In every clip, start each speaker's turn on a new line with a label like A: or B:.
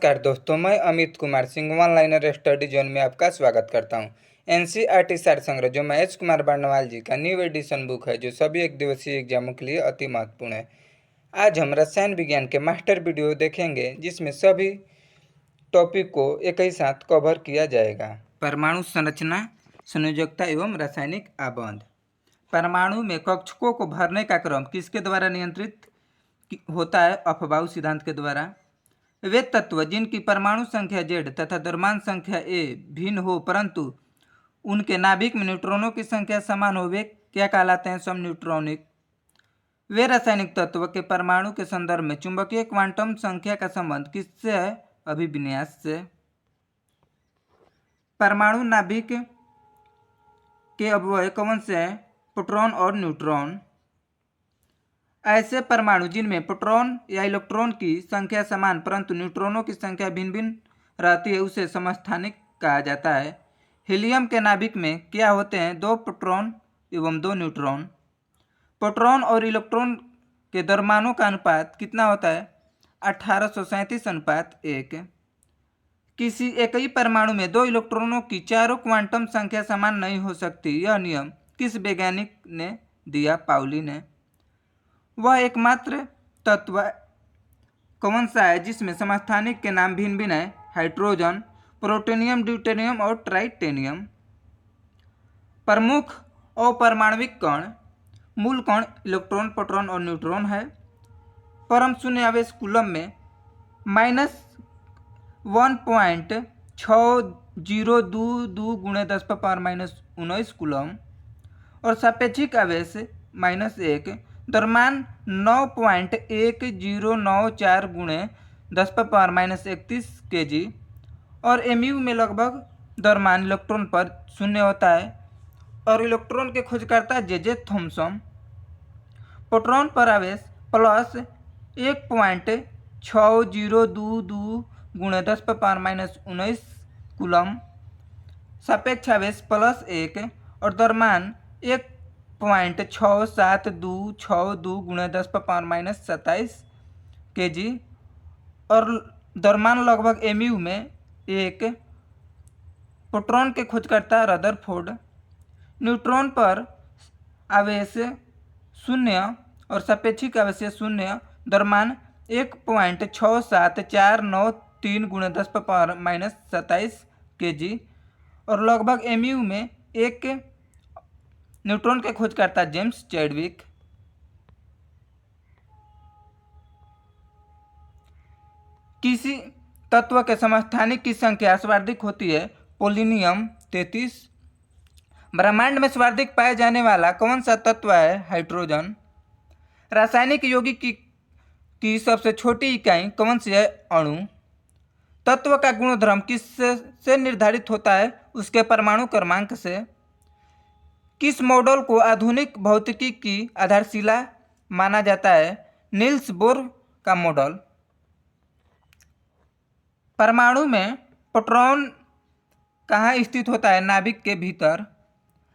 A: नमस्कार दोस्तों, मैं Amit Kumar Singh online study zone में आपका स्वागत करता हूं। एनसीईआरटी सार संग्रह जो महेश कुमार बर्नवाल जी का न्यू एडिशन बुक है, जो सभी एक दिवसीय एग्जामों के लिए अति महत्वपूर्ण है। आज हम रसायन विज्ञान के मास्टर वीडियो देखेंगे, जिसमें सभी टॉपिक को एक ही साथ कवर किया जाएगा। परमाणु संरचना, संयोजकता एवं रासायनिक आबंध। परमाणु में कक्षकों को भरने का क्रम किसके द्वारा नियंत्रित होता है? अफबाउ सिद्धांत के द्वारा। वे तत्व जिनकी परमाणु संख्या Z तथा द्रव्यमान संख्या A भिन्न हो, परंतु उनके नाभिक में न्यूट्रॉनों की संख्या समान हो, वे क्या कहलाते हैं? समन्यूट्रॉनिक। वे रासायनिक तत्व के परमाणु के संदर्भ में चुंबकीय क्वांटम संख्या का संबंध किससे है? अभिविन्यास से। परमाणु नाभिक के अवयव कौन से हैं? प्रोटॉन और न्यूट्रॉन। ऐसे परमाणु जिनमें प्रोटॉन या इलेक्ट्रॉन की संख्या समान परंतु न्यूट्रॉनों की संख्या भिन्न भिन्न रहती है, उसे समस्थानिक कहा जाता है। हीलियम के नाभिक में क्या होते हैं? 2 प्रोटॉन एवं 2 न्यूट्रॉन। प्रोटॉन और इलेक्ट्रॉन के द्रव्यमानों का अनुपात कितना होता है? 1837:1। किसी एक ही परमाणु में 2 इलेक्ट्रॉनों की चारों क्वांटम संख्या समान नहीं हो सकती। यह नियम किस वैज्ञानिक ने दिया? पाउली ने। वह एकमात्र तत्व कौन सा है जिसमें समस्थानिक के नाम भिन्न भिन्न है? हाइड्रोजन, प्रोटोनियम, ड्यूटेनियम और ट्राइटेनियम। प्रमुख अपरमाणविक कण, मूल कण इलेक्ट्रॉन, प्रोटॉन और न्यूट्रॉन है। परम शून्य आवेश कूलम में -1.6022 × 10⁻⁻19 कूलम और सापेक्षिक आवेश -1, द्रव्यमान 9.1094 × 10⁻31 kg और mu में लगभग द्रव्यमान इलेक्ट्रॉन पर 0 होता है। और इलेक्ट्रॉन के खोजकर्ता जे थॉमसन। प्रोटॉन पर आवेश +1.6022 × 10⁻⁻19 कूलम, सापेक्ष आवेश +1 और द्रव्यमान 1.6762 × 10⁻⁻27 kg और द्रव्यमान लगभग mu में 1। प्रोटॉन के खोजकर्ता रदरफोर्ड। न्यूट्रॉन पर आवेश 0 और सापेक्षिक आवेश 0, द्रव्यमान 1.67493 × 10⁻⁻27 kg और लगभग mu में 1। न्यूट्रॉन के खोजकर्ता जेम्स चैडविक। किसी तत्व के समस्थानिक की संख्या सर्वाधिक होती है? पोलोनियम 33। ब्रह्मांड में सर्वाधिक पाए जाने वाला कौन सा तत्व है? हाइड्रोजन। रासायनिक यौगिक की सबसे छोटी इकाई कौन सी है? अणु। तत्व का गुणधर्म किससे निर्धारित होता है? उसके परमाणु क्रमांक से। किस मॉडल को आधुनिक भौतिकी की आधारशिला माना जाता है? नील्स बोर का मॉडल। परमाणु में प्रोटॉन कहाँ स्थित होता है? नाभिक के भीतर।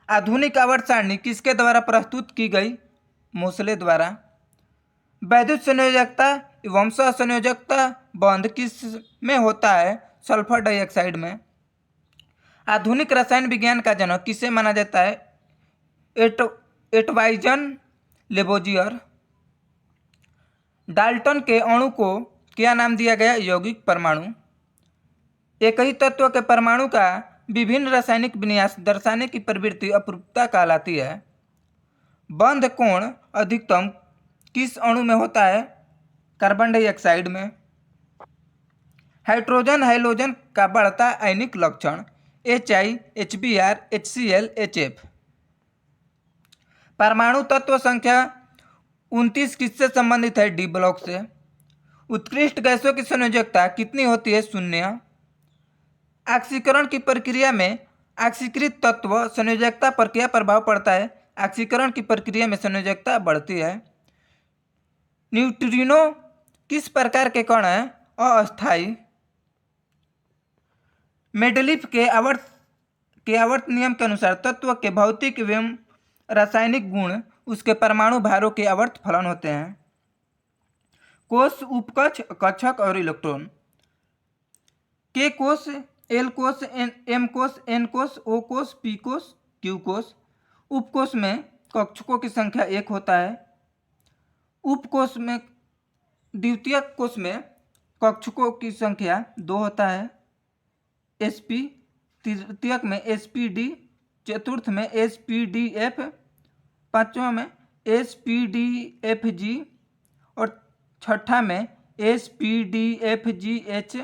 A: आधुनिक आवर्त सारणी किसके द्वारा प्रस्तुत की गई? मोसले द्वारा। वैद्युत संयोजकता एवं सहसंयोजकता बंध किस में होता है? सल्फर डाइऑक्साइड में। आधुनिक रसायन विज्ञान का जनक किसे माना जाता है? एडवाइजन लेबोजियर। डाल्टन के अणु को क्या नाम दिया गया? यौगिक परमाणु। एक ही तत्व के परमाणु का विभिन्न रासायनिक विन्यास दर्शाने की प्रवृत्ति अपरूपता कहलाती है। बंध कोण अधिकतम किस अणु में होता है? कार्बन डाइऑक्साइड में। हाइड्रोजन हैलोजन का बढ़ता आयनिक लक्षण HI, HBr, HCl, HF। परमाणु तत्व संख्या 29 किससे संबंधित है? डी ब्लॉक से। उत्कृष्ट गैसों की संयोजकता कितनी होती है? 0। ऑक्सीकरण की प्रक्रिया में ऑक्सीकृत तत्व संयोजकता पर क्या प्रभाव पड़ता है? ऑक्सीकरण की प्रक्रिया में संयोजकता बढ़ती है। न्यूट्रिनो किस प्रकार के कण हैं? अस्थायी। मेंडलीफ के आवर्त नियम के अनुसार तत्व के भौतिक एवं रासायनिक गुण उसके परमाणु भारों के आवर्त फलन होते हैं। कोष, उपकक्ष, कक्षक और इलेक्ट्रॉन। के कोष, एल कोष, एम कोष, एन कोष, ओ कोष, पी कोष, क्यू कोष। उपकोष में कक्षकों की संख्या 1 होता है। उपकोष में द्वितीयक कोष में कक्षकों की संख्या 2 होता है। एसपी, तृतीयक में एसपीडी, चतुर्थ में एसपीडीएफ, पांचवा में एसपीडीएफजी और छठा में एसपीडीएफजीएच,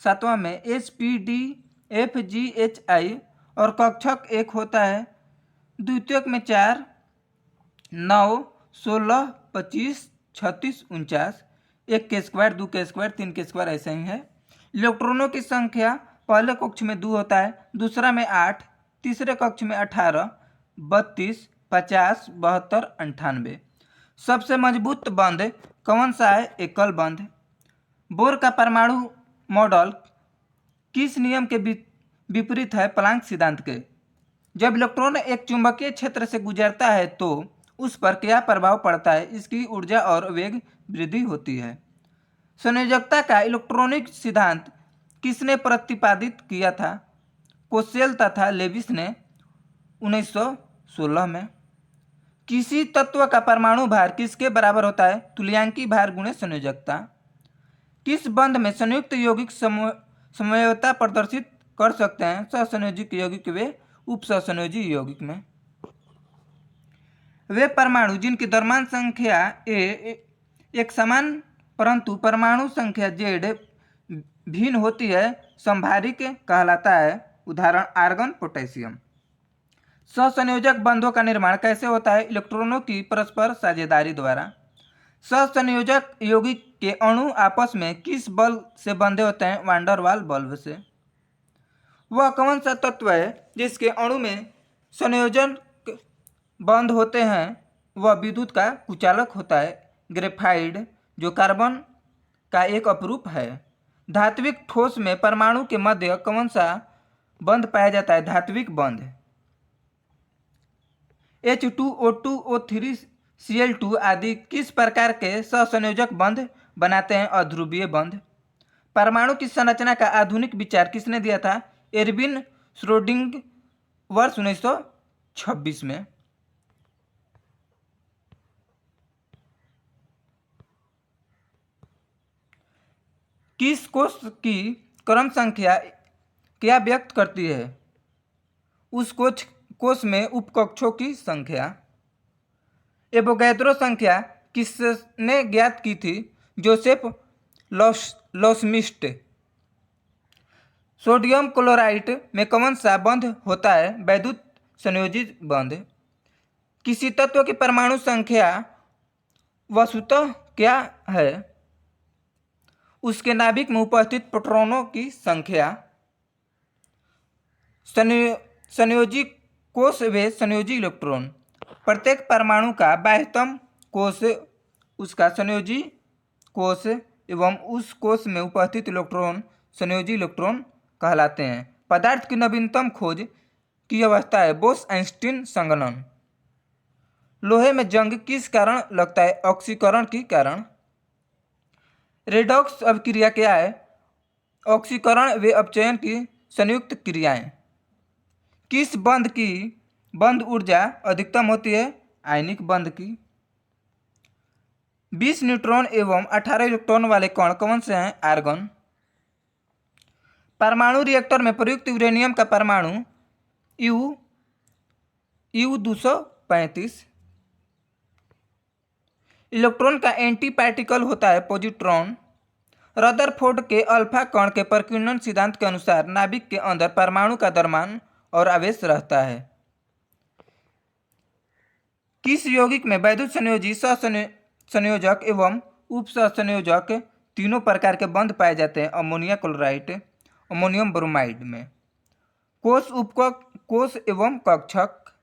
A: सातवां में एसपीडीएफजीएचआई और कक्षक 1 होता है। द्वितीयक में 4, 9, 16, 25, 36, 49, 1 के स्क्वायर, 2 के स्क्वायर, 3 के स्क्वायर ऐसे ही है। इलेक्ट्रॉनों की संख्या पहले कक्ष में 2 होता है, दूसरा में 8, तीसरे कक्ष में 18, 32, 50, 72, 98। सबसे मजबूत बंध कौन सा है? एकल बंध। बोर का परमाणु मॉडल किस नियम के विपरीत है? प्लांक सिद्धांत के। जब इलेक्ट्रॉन एक चुंबकीय क्षेत्र से गुजरता है तो उस पर क्या प्रभाव पड़ता है? इसकी ऊर्जा और वेग वृद्धि होती है। संयोजकता का इलेक्ट्रॉनिक सिद्धांत किसने प्रतिपादित किया था? कोसेल तथा लेविस ने 1916 में। किसी तत्व का परमाणु भार किसके बराबर होता है? तुल्यांकी भार गुणे संयोजकता। किस बंध में संयुक्त यौगिक समन्वयता प्रदर्शित कर सकते हैं? सहसंयोजिक यौगिक व उपसहसंयोजी यौगिक में। वे परमाणु जिनकी द्रव्यमान संख्या एक समान परंतु परमाणु संख्या Z भिन्न होती है संभारिक कहलाता है। उदाहरण आर्गन, पोटेशियम। सहसंयोजक बंधों का निर्माण कैसे होता है? इलेक्ट्रॉनों की परस्पर साझेदारी द्वारा। सहसंयोजक यौगिक के अणु आपस में किस बल से बंधे होते हैं? वान डर वाल बल से। वह कौन सा तत्व है जिसके अणु में संयोजन बंध होते हैं? वह विद्युत का कुचालक होता है, ग्रेफाइड, जो कार्बन का एक अपरूप है। धात्विक ठोस में परमाणु के मध्य कौन सा बंध पाया जाता है? धात्विक बंध। H2O2, O3, Cl2 आदि किस प्रकार के सहसंयोजक बंध बनाते हैं? अध्रुवीय बंध। परमाणु की संरचना का आधुनिक विचार किसने दिया था? एरविन श्रोडिंगर, वर्ष 1926 में। किस कोष की क्रम संख्या क्या व्यक्त करती है? उस कोष में उपकक्षों की संख्या। एवोगैड्रो संख्या किसने ज्ञात की थी? जोसेफ लॉसमिस्ट। सोडियम क्लोराइड में कौन सा बंध होता है? वैद्युत संयोजित बंध। किसी तत्व की परमाणु संख्या वस्तुतः क्या है? उसके नाभिक में उपस्थित प्रोटॉनों की संख्या। संयोजी कोष व संयोजी इलेक्ट्रॉन। प्रत्येक परमाणु का बाह्यतम कोष उसका संयोजी कोष एवं उस कोष में उपस्थित इलेक्ट्रॉन संयोजी इलेक्ट्रॉन कहलाते हैं। पदार्थ की नवीनतम खोज की अवस्था है बोस-आइंस्टीन संघनन। लोहे में जंग किस कारण लगता है? ऑक्सीकरण के कारण। रेडॉक्स अभिक्रिया क्या है? ऑक्सीकरण व अपचयन की संयुक्त क्रियाएं। किस बंध की बंध ऊर्जा अधिकतम होती है? आयनिक बंध की। 20 न्यूट्रॉन एवं 18 इलेक्ट्रॉन वाले कण कौन से हैं? आर्गन। परमाणु रिएक्टर में प्रयुक्त यूरेनियम का परमाणु U-235। इलेक्ट्रॉन का एंटी पार्टिकल होता है पॉजिट्रॉन। रदरफोर्ड के अल्फा कण के प्रकीर्णन सिद्धांत के अनुसार नाभिक के अंदर परमाणु का द्रव्यमान और आवेश रहता है। किस यौगिक में वैद्युत संयोजी, सहसंयोजक एवं उपसहसंयोजक तीनों प्रकार के बंध पाए जाते हैं? अमोनिया क्लोराइड, अमोनियम ब्रोमाइड में। कोष, उपकोष एवं कक्षक।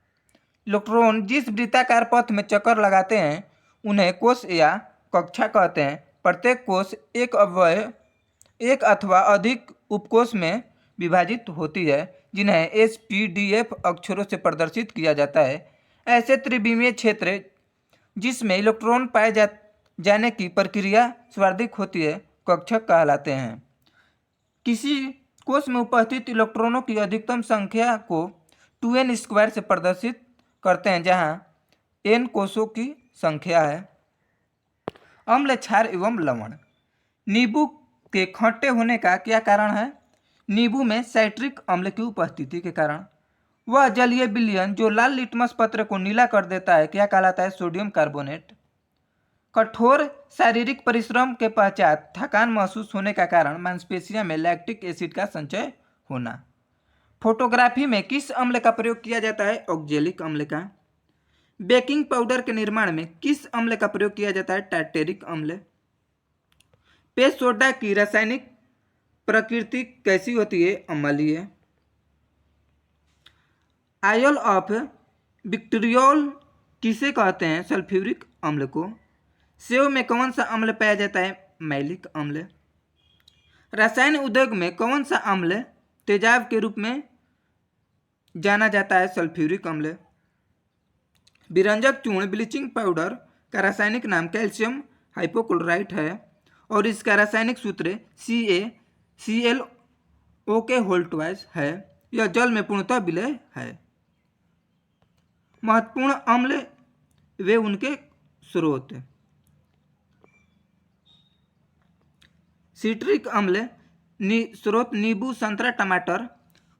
A: इलेक्ट्रॉन जिस वृत्ताकार पथ में चक्कर लगाते हैं उन्हें कोष या कक्षा कहते हैं। प्रत्येक कोष एक अथवा अधिक उपकोष में विभाजित होती है जिन्हें SPDF अक्षरों से प्रदर्शित किया जाता है। ऐसे त्रिविमीय क्षेत्र जिसमें इलेक्ट्रॉन पाए जाने की प्रक्रिया स्वाभाविक होती है कक्षक कहलाते हैं। किसी कोश में उपस्थित इलेक्ट्रॉनों की अधिकतम संख्या को 2n² से प्रदर्शित करते हैं, जहां n कोशों की संख्या है। अम्ल, क्षार एवं लवण। नींबू के खट्टे होने का क्या कारण है? नींबू में साइट्रिक अम्ल की उपस्थिति के कारण। वह जलीय विलयन जो लाल लिटमस पत्र को नीला कर देता है क्या कहलाता है? Sodium carbonate. कठोर शारीरिक परिश्रम के पश्चात थकान महसूस होने का कारण मांसपेशियों में लैक्टिक एसिड का संचय होना। फोटोग्राफी में किस अम्ल का प्रयोग किया जाता है? ऑक्जेलिक अम्ल का। बेकिंग पाउडर के निर्माण में किस अम्ल का प्रयोग किया जाता है? टार्टेरिक अम्ल। पेस्ट सोडा की रासायनिक प्रकृति कैसी होती है? अम्लीय। आयल ऑफ विट्रियोल किसे कहते हैं? सल्फ्यूरिक अम्ल को। सेव में कौन सा अम्ल पाया जाता है? मैलिक अम्ल। रसायन उद्योग में कौन सा अम्ल तेजाब के रूप में जाना जाता है? सल्फ्यूरिक अम्ल। विरंजक चूर्ण ब्लीचिंग पाउडर का रासायनिक नाम कैल्शियम हाइपोक्लोराइट है और इसका रासायनिक सूत्र CaClO है। यह जल में पूर्णतः विलय है। महत्वपूर्ण अम्ल वे उनके स्रोत। सिट्रिक अम्ल स्रोत नींबू, संतरा, टमाटर।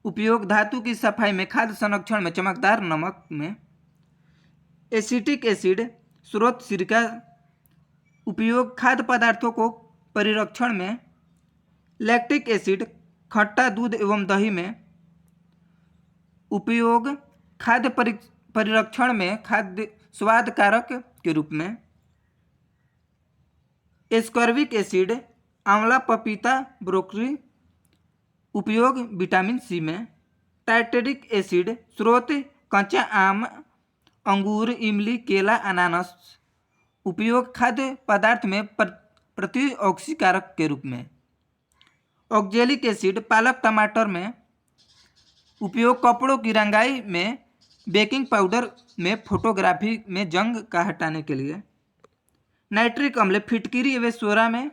A: उपयोग धातु की सफाई में, खाद्य संरक्षण में, चमकदार नमक में। एसिटिक एसिड स्रोत सिरका। उपयोग खाद्य पदार्थों को परिरक्षण में। लैक्टिक एसिड खट्टा दूध एवं दही में। उपयोग खाद्य परिरक्षण में, खाद्य स्वाद कारक के रूप में। एस्कॉर्बिक एसिड आंवला, पपीता, ब्रोकली। उपयोग विटामिन सी में। टार्टेरिक एसिड स्रोत कच्चा आम, अंगूर, इमली, केला, अनानास। उपयोग खाद्य पदार्थ में प्रतिऑक्सीकारक के रूप में। ऑक्जेलिक एसिड पालक, टमाटर में। उपयोग कपड़ों की रंगाई में, बेकिंग पाउडर में, फोटोग्राफी में जंग का हटाने के लिए। नाइट्रिक अम्ल फिटकिरी एवं सोरा में।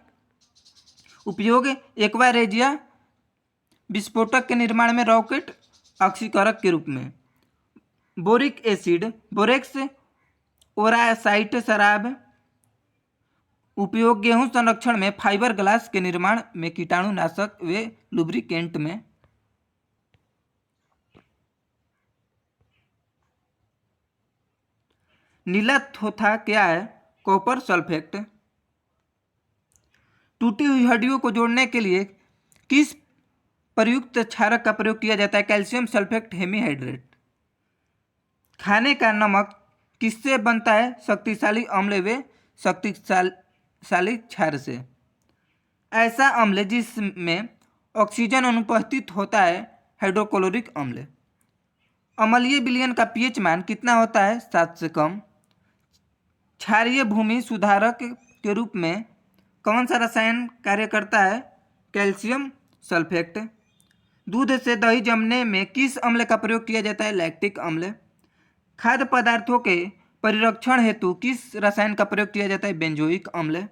A: उपयोग एक्वा रेजिया विस्फोटक के निर्माण में, रॉकेट ऑक्सीकारक के रूप में। बोरिक एसिड बोरेक्स ओरासाइट शराब। उपयोग गेहूं संरक्षण में, फाइबर ग्लास के निर्माण में, कीटाणुनाशक व लुब्रिकेंट में। नीला थोथा क्या है? Copper sulphate. टूटी हुई हड्डियों को जोड़ने के लिए किस प्रयुक्त क्षारक का प्रयोग किया जाता है? Calcium sulphate hemihydrate. खाने का नमक किससे बनता है? शक्तिशाली अम्ल व शक्तिशाली क्षार से। ऐसा अम्ल जिसमें ऑक्सीजन अनुपस्थित होता है, हाइड्रोक्लोरिक अम्ल। अम्लीय विलयन का पीएच मान कितना होता है? 7 से कम। क्षारीय भूमि सुधारक के रूप में कौन सा रसायन कार्य करता है? Calcium sulphate. दूध से दही जमने में किस अम्ल का प्रयोग किया जाता है? लैक्टिक अम्ल। खाद्य पदार्थों के परिरक्षण हेतु किस रसायन का प्रयोग किया जाता है? बेंजोइक अम्ल।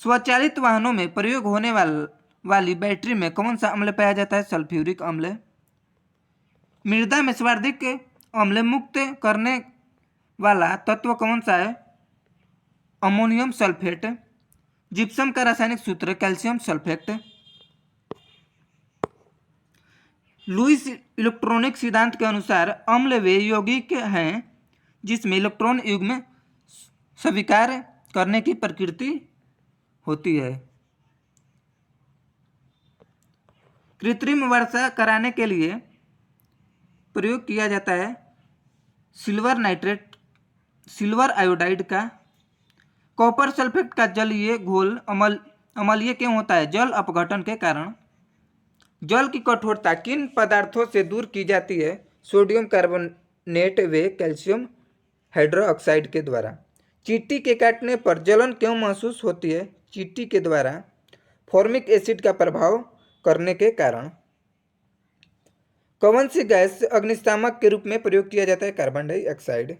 A: स्वचालित वाहनों में प्रयोग होने वाली बैटरी में कौन सा अम्ल पाया जाता है? सल्फ्यूरिक अम्ल। मृदा में सर्वाधिक अम्ल मुक्त करने वाला तत्व कौन सा है? Ammonium sulphate. जिप्सम का रासायनिक सूत्र कैल्शियम सल्फेट। लुईस इलेक्ट्रॉनिक सिद्धांत के अनुसार अम्ल वे यौगिक हैं जिसमें इलेक्ट्रॉन युग्म स्वीकार करने की प्रकृति होती है। कृत्रिम वर्षा कराने के लिए प्रयोग किया जाता है सिल्वर आयोडाइड का। कॉपर सल्फेट का जलीय घोल अम्लीय क्यों होता है? जल अपघटन के कारण। जल की कठोरता किन पदार्थों से दूर की जाती है? सोडियम कार्बोनेट व कैल्शियम हाइड्रोक्साइड के द्वारा। चींटी के काटने पर जलन क्यों महसूस होती है? चींटी के द्वारा फॉर्मिक एसिड का प्रभाव करने के कारण। कौन सी गैस अग्निशामक के रूप में प्रयोग किया जाता है? Carbon dioxide.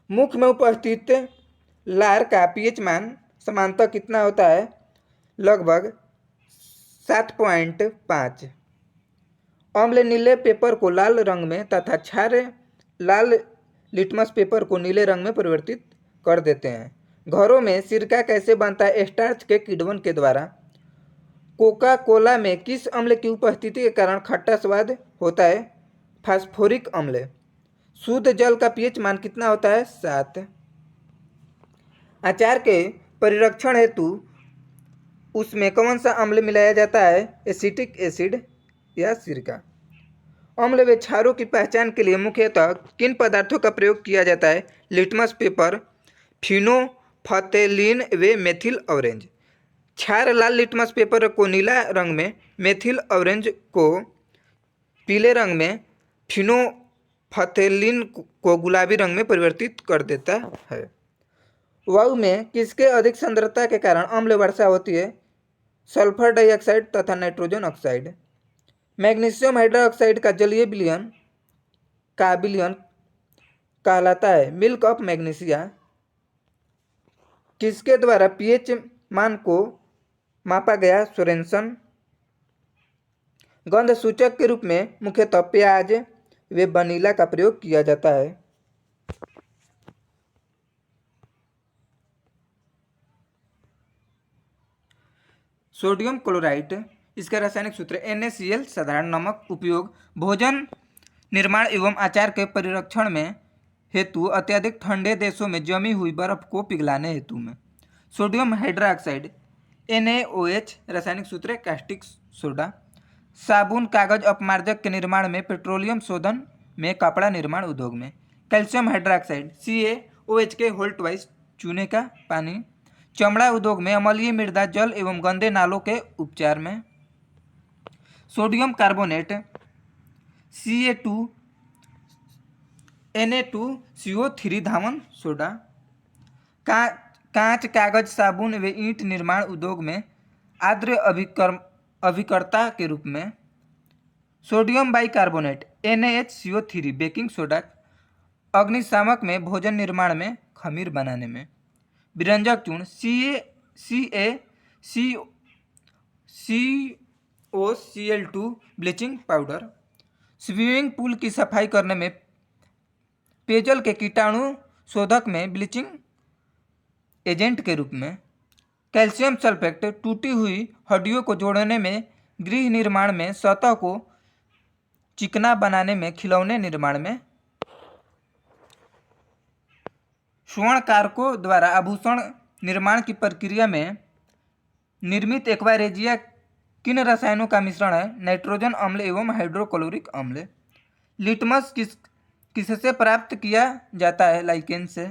A: मुख में उपस्थित लार का पीएच मान सामान्यतः कितना होता है? लगभग 7.5 अम्ल नीले पेपर को लाल रंग में तथा क्षार लाल लिटमस पेपर को नीले रंग में परिवर्तित कर देते हैं। घरों में सिरका कैसे बनता है? स्टार्च के किण्वन के द्वारा। कोका कोला में किस अम्ल की उपस्थिति के कारण खट्टा स्वाद होता है? फास्फोरिक अम्ल। शुद्ध जल का पीएच मान कितना होता है? 7। अचार के परिरक्षण हेतु उसमें कौन सा अम्ल मिलाया जाता है? एसिटिक एसिड या सिरका। अम्ल व क्षारों की पहचान के लिए मुख्यतः किन पदार्थों का प्रयोग किया जाता है? लिटमस पेपर, फिनोल्फथेलिन व मेथिल ऑरेंज। क्षार लाल लिटमस पेपर को नीला रंग में, मेथिल ऑरेंज को पीले रंग में, फिनोल्फथेलिन को गुलाबी रंग में परिवर्तित कर देता है। वायु में किसके अधिक सांद्रता के कारण अम्ल वर्षा होती है? सल्फर डाइऑक्साइड तथा नाइट्रोजन ऑक्साइड। मैग्नीशियम हाइड्रोक्साइड का जलीय विलयन का विलयन कहलाता है मिल्क ऑफ मैग्नीशिया। किसके द्वारा पीएच मान को मापा गया? सोरेनसन। गंध सूचक के रूप में मुख्यतः प्याज व वनीला का प्रयोग किया जाता है। सोडियम क्लोराइड, इसका रासायनिक सूत्र NaCl। साधारण नमक उपयोग भोजन निर्माण एवं अचार के परिरक्षण में हेतु अत्यधिक ठंडे देशों में जमी हुई बर्फ को पिघलाने हेतु में। सोडियम हाइड्रोक्साइड NaOH, रासायनिक सूत्र कास्टिक सोडा। साबुन कागज अपमार्जक के निर्माण में, पेट्रोलियम शोधन में, कपड़ा निर्माण उद्योग में। कैल्शियम हाइड्रोक्साइड CaOH के होल ट्वाइस, चूने का पानी। चमड़ा उद्योग में, अम्लीय मृदा जल एवं गंदे नालों के उपचार में। सोडियम कार्बोनेट Na2CO3 धावन सोडा। कांच, कागज, साबुन व ईंट निर्माण उद्योग में आर्द्र अभिकर्ता के रूप में। Sodium bicarbonate NaHCO3 baking soda. अग्निशामक में, भोजन निर्माण में, खमीर बनाने में। विरंजक चूर्ण CaCO2 bleaching powder. Swimming pool की सफाई करने में, पेयजल के कीटाणु शोधक में, ब्लीचिंग एजेंट के रूप में। कैल्शियम सल्फेट टूटी हुई हड्डियों को जोड़ने में, गृह निर्माण में, सतह को चिकना बनाने में, खिलौने निर्माण में। स्वर्णकारकों द्वारा आभूषण निर्माण की प्रक्रिया में निर्मित एक्वारेजिया किन रसायनों का मिश्रण है? नाइट्रोजन अम्ल एवं हाइड्रोक्लोरिक अम्ल। लिटमस किससे प्राप्त किया जाता है? लाइकेन से।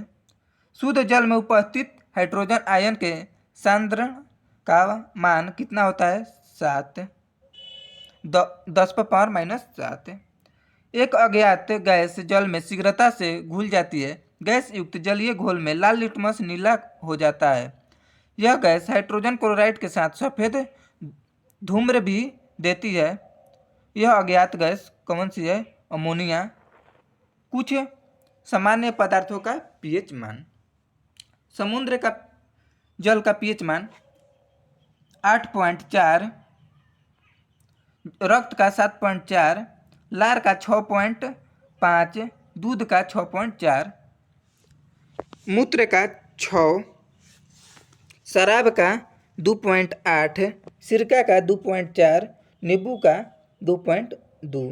A: शुद्ध जल में उपस्थित हाइड्रोजन आयन के सांद्रण का मान कितना होता है? 7 10⁻⁻7। एक अज्ञात गैस जल में शीघ्रता से घुल जाती है। गैस युक्त जलीय घोल में लाल लिटमस नीला हो जाता है। यह गैस हाइड्रोजन क्लोराइड के साथ सफ़ेद धूम्र भी देती है। यह अज्ञात गैस कौन सी है? अमोनिया। कुछ सामान्य पदार्थों का पीएच मान। समुद्र का जल का पीएच मान 8.4, रक्त का 7.4, लार का 6.5, दूध का 6.4, मूत्र का 6, शराब का 2.8, सिरका का 2.4, नींबू का 2.2।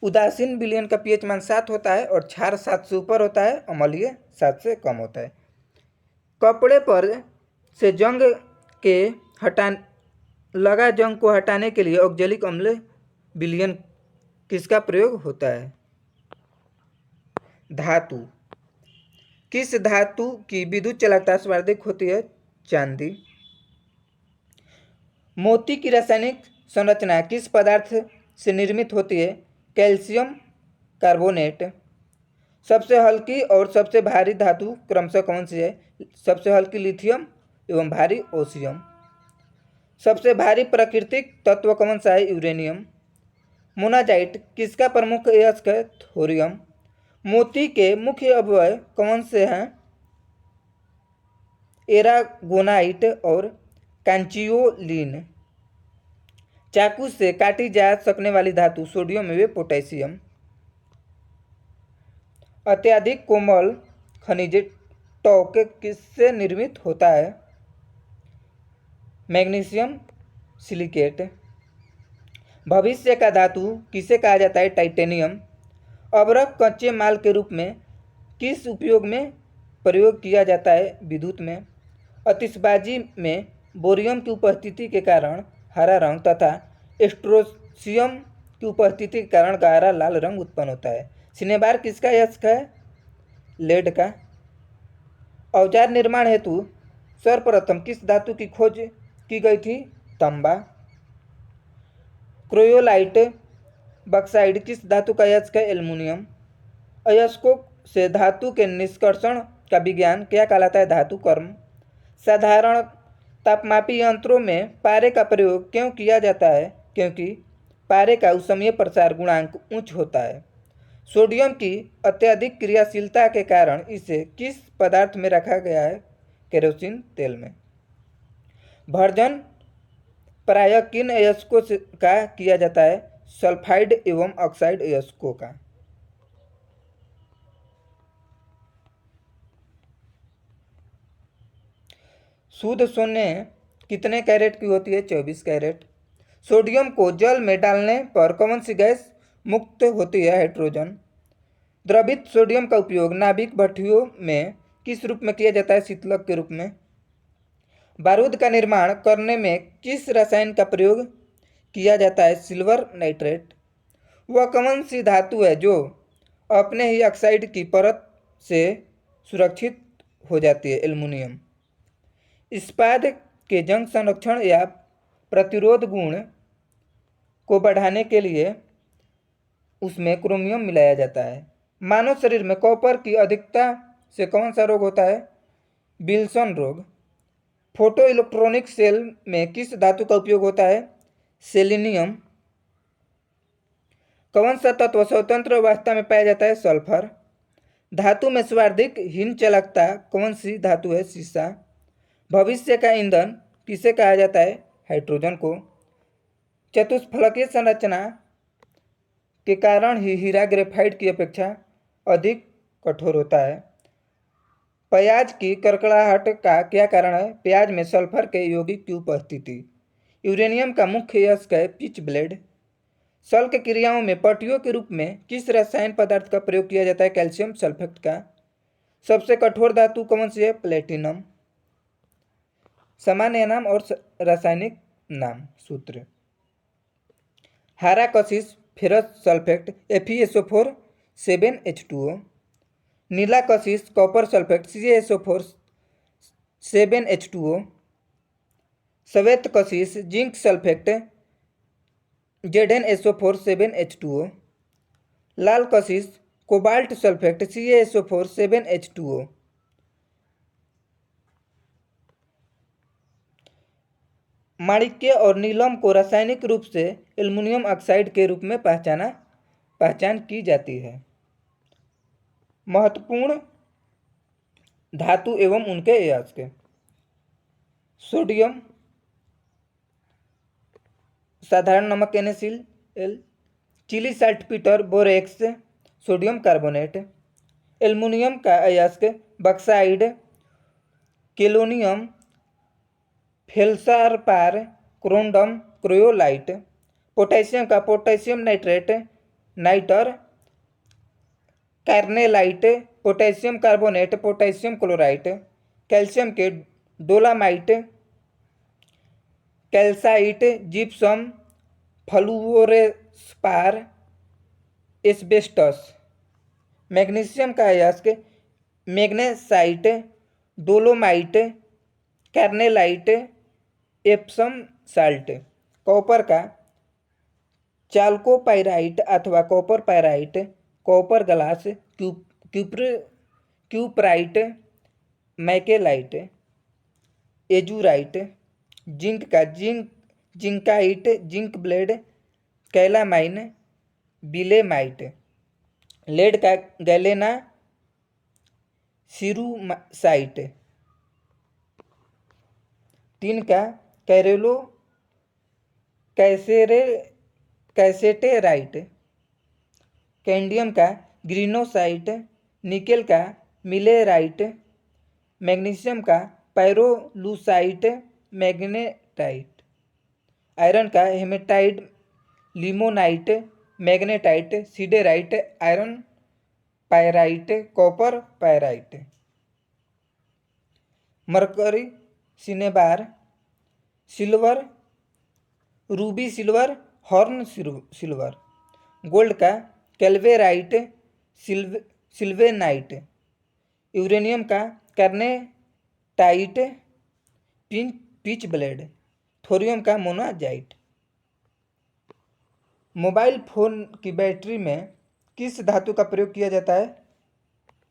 A: उदासीन विलयन का पीएच मान 7 होता है और क्षार 7 से ऊपर होता है, अम्लीय 7 से कम होता है। कपड़े पर से जंग के लगा जंग को हटाने के लिए ऑक्जेलिक अम्ल विलयन किसका प्रयोग होता है? धातु। किस धातु की विद्युत चालकता सर्वाधिक होती है? चांदी। मोती की रासायनिक संरचना किस पदार्थ से निर्मित होती है? Calcium carbonate. सबसे हल्की और सबसे भारी धातु क्रमशः कौन सी है? सबसे हल्की लिथियम एवं भारी ओसियम। सबसे भारी प्राकृतिक तत्व कौन सा है? यूरेनियम। मोनाजाइट किसका प्रमुख अयस्क है? थोरियम। मोती के मुख्य अवयव कौन से हैं? एरागोनाइट और कांचियोलिन। चाकू से काटी जा सकने वाली धातु सोडियम व पोटेशियम। अत्यधिक कोमल खनिज टॉक किससे निर्मित होता है? Magnesium silicate. भविष्य का धातु किसे कहा जाता है? टाइटेनियम। अभ्रक कच्चे माल के रूप में किस उपयोग में प्रयोग किया जाता है? विद्युत में। आतिशबाजी में बोरियम की उपस्थिति के कारण हरा रंग तथा स्ट्रोंशियम की उपस्थिति के कारण गहरा लाल रंग उत्पन्न होता है। सिनेबार किसका यस्क है? लेड का। औजार निर्माण हेतु सर्वप्रथम किस धातु की खोज की गई थी? तांबा। क्रोयोलाइट बक्साइड किस धातु का यस्क है? एल्युमिनियम। अयस्कों से धातु के निष्कर्षण का विज्ञान क्या कहलाता है? धातु कर्म। साधारण तापमापी यंत्रों में पारे का प्रयोग क्यों किया जाता है? क्योंकि पारे का ऊष्मीय प्रसार गुणांक उच्च होता है। सोडियम की अत्यधिक क्रियाशीलता के कारण इसे किस पदार्थ में रखा गया है? केरोसिन तेल में। भर्जन प्रायः किन अयस्कों का किया जाता है? सल्फाइड एवं ऑक्साइड अयस्कों का। शुद्ध सोने कितने कैरेट की होती है? 24 कैरेट। सोडियम को जल में डालने पर कौन सी गैस मुक्त होती है? हाइड्रोजन। द्रवित सोडियम का उपयोग नाभिक भट्टियों में किस रूप में किया जाता है? शीतलक के रूप में। बारूद का निर्माण करने में किस रसायन का प्रयोग किया जाता है? Silver nitrate. वह कौन सी धातु है जो अपने ही ऑक्साइड की परत से सुरक्षित हो जाती है? एल्युमिनियम। इस्पात के जंग संरक्षण या प्रतिरोध गुण को बढ़ाने के लिए उसमें क्रोमियम मिलाया जाता है। मानव शरीर में कॉपर की अधिकता से कौन सा रोग होता है? विल्सन रोग। फोटो इलेक्ट्रॉनिक सेल में किस धातु का उपयोग होता है? सेलेनियम। कौन सा तत्व स्वतंत्र अवस्था में पाया जाता है? सल्फर। धातु में सर्वाधिक हिमचालकता कौन सी धातु है? सीसा। भविष्य का ईंधन किसे कहा जाता है? हाइड्रोजन को। चतुष्फलकीय संरचना के कारण ही हीरा ग्रेफाइट की अपेक्षा अधिक कठोर होता है। प्याज की कड़कड़ाहट का क्या कारण है? प्याज में सल्फर के यौगिक की उपस्थिति। यूरेनियम का मुख्य यस्क है? Pitch blade. शल्क क्रियाओं में पट्टियों के रूप में किस रसायन पदार्थ का प्रयोग किया जाता है? कैल्शियम सल्फेट का। सबसे कठोर धातु कौन सी है? प्लेटिनम। सामान्य नाम और रासायनिक नाम सूत्र। हरा कशिश फेरस सल्फेट FeSO4 7H2O। नीला कशिश कॉपर सल्फेट CaSO4 7H2O। श्वेत कशिश जिंक सल्फेट ZnSO4 7H2O। लाल कशिश कोबाल्ट सल्फेट CaSO4 7H2O। माणिक्य और नीलम को रासायनिक रूप से एल्युमिनियम ऑक्साइड के रूप में पहचान की जाती है। महत्वपूर्ण धातु एवं उनके यस्क। सोडियम साधारण नमक NaCl। Chile saltpetre borax sodium carbonate. Aluminium का अयस्क बक्साइड केलोनियम फेल्सारपार क्रोंडम क्रोयोलाइट। पोटेशियम का potassium nitrate nitre carnallite potassium carbonate potassium chloride. Calcium के dolomite calcite gypsum fluorspar asbestos. Magnesium का अयस्क magnesite dolomite carnallite Epsom salt. Copper का chalcopyrite अथवा copper pyrite copper glance cuprite malachite azurite. Zinc का zincite zinc blende calamine willemite. Lead का galena cerussite. Tin का कैरेलो कैसेरे कैसेटेराइट, कैंडियम का ग्रीनोसाइट, निकेल का मिलेराइट, मैग्नीशियम का पायरोलूसाइट, मैग्नेटाइट, आयरन का hematite, limonite, magnetite, siderite, iron pyrite, copper pyrite, mercury cinnabar, silver ruby silver, horn silver, gold का calaverite, sylvanite, uranium का carnotite, pitch blende, thorium का monazite. Mobile phone की battery में किस धातु का प्रयोग किया जाता है?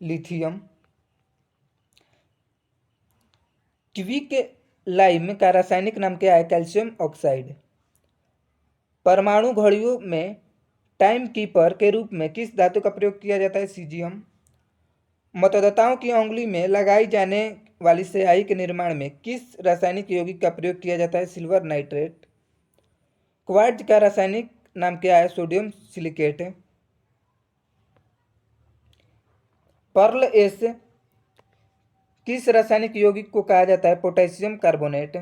A: लिथियम। ट्विक लाइम का रासायनिक नाम क्या है? Calcium oxide. परमाणु घड़ियों में टाइम कीपर के रूप में किस धातु का प्रयोग किया जाता है? सीजियम। मतदाताओं की उंगली में लगाई जाने वाली स्याही के निर्माण में किस रासायनिक यौगिक का प्रयोग किया जाता है? Silver nitrate. क्वार्ट्ज का रासायनिक नाम क्या है? Sodium silicate. पर्ल एस किस रासायनिक यौगिक को कहा जाता है? Potassium carbonate.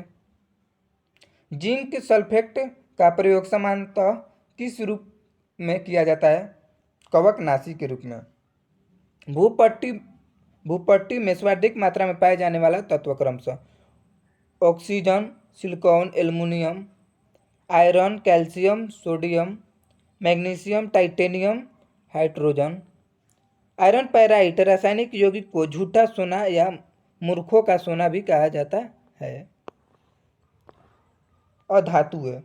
A: जिंक सल्फेट का प्रयोग सामान्यतः किस रूप में किया जाता है? कवकनाशी के रूप में। भूपट्टी में सर्वाधिक मात्रा में पाए जाने वाला तत्व क्रमशः oxygen, silicon, aluminium, iron, calcium, sodium, magnesium, titanium, hydrogen. Iron pyrite रासायनिक यौगिक को झूठा सोना या मूर्खों का सोना भी कहा जाता है। अधातु है।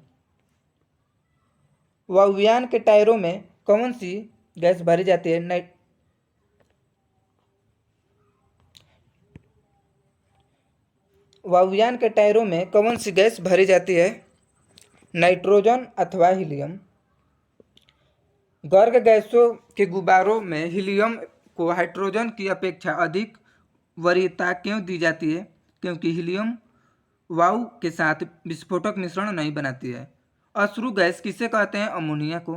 A: वायुयान के टायरों में कौन सी गैस भरी जाती है? वायुयान के टायरों में कौन सी गैस भरी जाती है? नाइट्रोजन अथवा हीलियम। गर्म गैसों के गुब्बारों में हीलियम को हाइड्रोजन की अपेक्षा अधिक वरीयता क्यों दी जाती है? क्योंकि हीलियम वायु के साथ विस्फोटक मिश्रण नहीं बनाती है। अश्रु गैस किसे कहते हैं? अमोनिया को।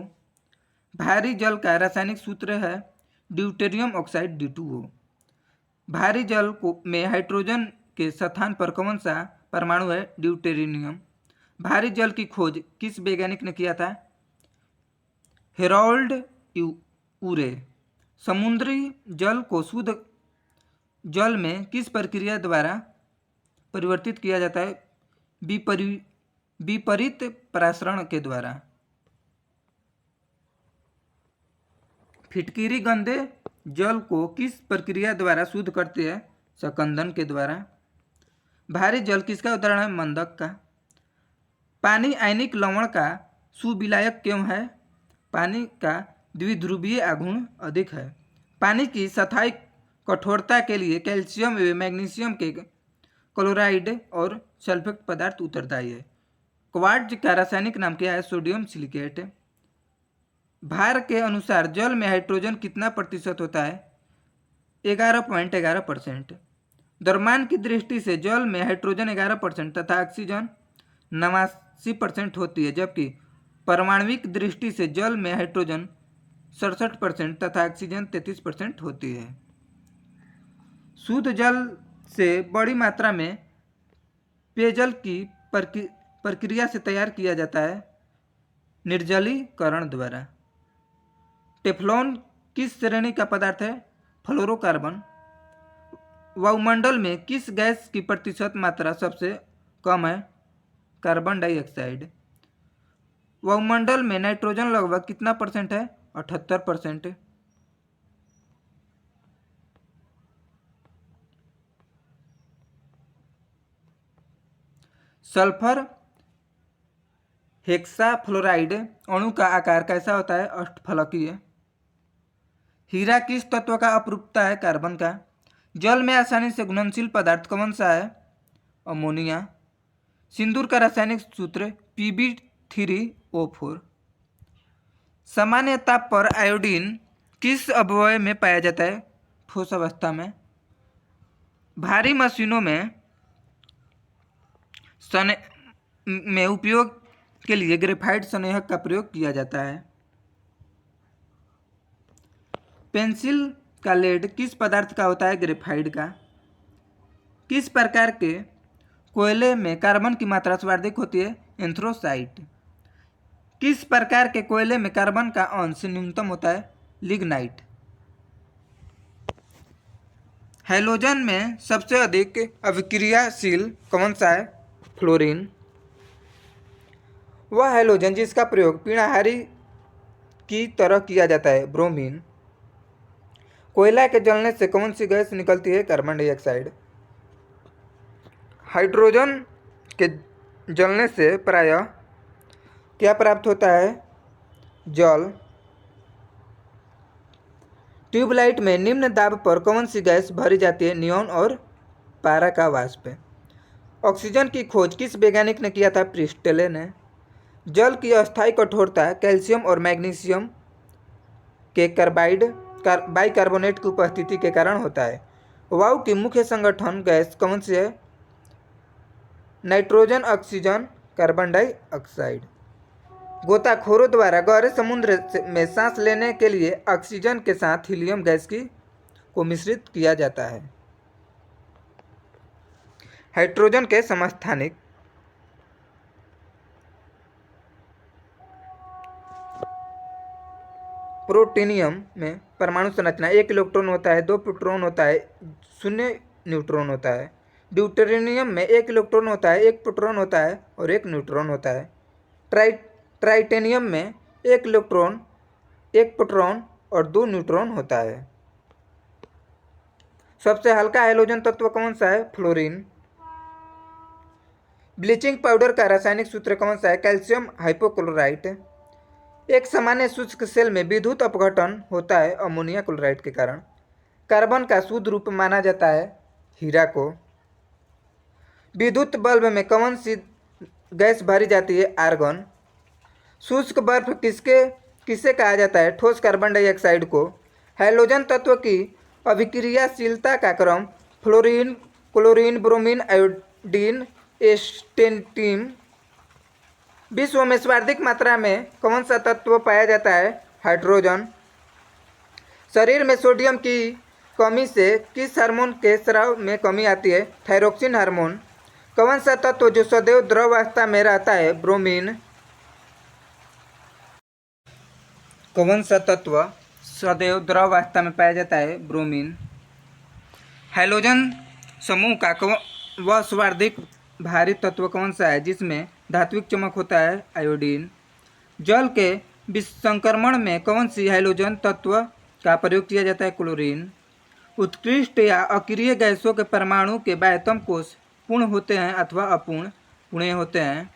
A: भारी जल का रासायनिक सूत्र है ड्यूटेरियम ऑक्साइड D2O। भारी जल को में हाइड्रोजन के स्थान पर कौन सा परमाणु है? ड्यूटेरियम। भारी जल की खोज किस वैज्ञानिक ने किया था? हेरोल्ड यूरे। समुद्री जल को शुद्ध जल में किस प्रक्रिया द्वारा परिवर्तित किया जाता है? विपरीत परासरण के द्वारा। फिटकिरी गंदे जल को किस प्रक्रिया द्वारा शुद्ध करती है? सकंदन के द्वारा। भारी जल किसका उदाहरण है? मंदक का। पानी आयनिक लवण का सुविलायक क्यों है? पानी का द्विध्रुवीय आघूर्ण अधिक है। पानी की स्थायी कठोरता के लिए कैल्शियम एवं मैग्नीशियम के क्लोराइड और सल्फेट पदार्थ उत्तरदायी है। क्वार्ट्ज का रासायनिक नाम क्या है? Sodium silicate. भार के अनुसार जल में हाइड्रोजन कितना प्रतिशत होता है? 11.11%। द्रव्यमान की दृष्टि से जल में हाइड्रोजन 11% तथा ऑक्सीजन 89% होती है, जबकि परमाणविक दृष्टि से जल में हाइड्रोजन 67% तथा ऑक्सीजन 33% होती है। शुद्ध जल से बड़ी मात्रा में पेयजल की प्रक्रिया से तैयार किया जाता है निर्जलीकरण द्वारा। टेफ्लॉन किस श्रेणी का पदार्थ है? फ्लोरोकार्बन। वायुमंडल में किस गैस की प्रतिशत मात्रा सबसे कम है? Carbon dioxide. वायुमंडल में नाइट्रोजन लगभग कितना परसेंट है? 78%। सल्फर हेक्साफ्लोराइड अणु का आकार कैसा होता है? अष्टफलकीय। हीरा किस तत्व का अपरूपता है? कार्बन का। जल में आसानी से घुलनशील पदार्थ कौन सा है? अमोनिया। सिंदूर का रासायनिक सूत्र Pb3O4। सामान्य ताप पर आयोडीन किस अवयव में पाया जाता है? ठोस अवस्था में। भारी मशीनों में उपयोग के लिए ग्रेफाइट संयोजक का प्रयोग किया जाता है। पेंसिल का लेड किस पदार्थ का होता है? ग्रेफाइट का। किस प्रकार के कोयले में कार्बन की मात्रा सर्वाधिक होती है? एंथ्रोसाइट। किस प्रकार के कोयले में कार्बन का अंश न्यूनतम होता है? लिग्नाइट। हैलोजन में सबसे अधिक अभिक्रियाशील कौन सा है? फ्लोरीन। वह हैलोजन जिसका प्रयोग पीणाहारी की तरह किया जाता है? ब्रोमीन। कोयला के जलने से कौन सी गैस निकलती है? Carbon dioxide. हाइड्रोजन के जलने से प्रायः क्या प्राप्त होता है? जल। ट्यूबलाइट में निम्न दाब पर कौन सी गैस भरी जाती है? नियॉन और पारा का वाष्प। ऑक्सीजन की खोज किस वैज्ञानिक ने किया था? प्रिस्टले ने। जल की अस्थायी कठोरता कैल्शियम और मैग्नीशियम के बाइकार्बोनेट की उपस्थिति के कारण होता है। वायु की मुख्य संगठन गैस कौन सी है? Nitrogen, oxygen, carbon dioxide. गोताखोरों द्वारा गहरे समुद्र में सांस लेने के लिए ऑक्सीजन के साथ हीलियम गैस को मिश्रित किया जाता है। हाइड्रोजन के समस्थानिक। प्रोटोनियम में परमाणु संरचना 1 इलेक्ट्रॉन होता है, 2 प्रोटॉन होता है, 0 न्यूट्रॉन होता है। ड्यूटेरियम में 1 इलेक्ट्रॉन होता है, 1 प्रोटॉन होता है और 1 न्यूट्रॉन होता है। ट्राइटेनियम में 1 इलेक्ट्रॉन, 1 प्रोटॉन और 2 न्यूट्रॉन होता है। सबसे हल्का हैलोजन तत्व कौन सा है? फ्लोरीन। ब्लीचिंग पाउडर का रासायनिक सूत्र कौन सा है? Calcium hypochlorite. एक सामान्य शुष्क सेल में विद्युत अपघटन होता है अमोनिया क्लोराइड के कारण। कार्बन का शुद्ध रूप माना जाता है हीरा को। विद्युत बल्ब में कौन सी गैस भरी जाती है? आर्गन। शुष्क बर्फ किसे कहा जाता है? ठोस कार्बन डाइऑक्साइड को। हैलोजन तत्व की अभिक्रियाशीलता का क्रम फ्लोरीन, क्लोरीन, ब्रोमीन, आयोडीन, एस्टेटिन। विश्व में सर्वाधिक मात्रा में कौन सा तत्व पाया जाता है? हाइड्रोजन। शरीर में सोडियम की कमी से किस हार्मोन के स्राव में कमी आती है? Thyroxine hormone. कौन सा तत्व जो सदैव द्रव अवस्था में रहता है? ब्रोमीन। कौन सा तत्व सदैव द्रव अवस्था में पाया जाता है? ब्रोमीन। हैलोजन समूह का वह सर्वाधिक भारी तत्व कौन सा है जिसमें धात्विक चमक होता है? आयोडीन। जल के विसंक्रमण में कौन सी हैलोजन तत्व का प्रयोग किया जाता है? क्लोरीन। उत्कृष्ट या अक्रिय गैसों के परमाणु के बाह्यतम कोश पूर्ण होते हैं अथवा अपूर्ण होते हैं।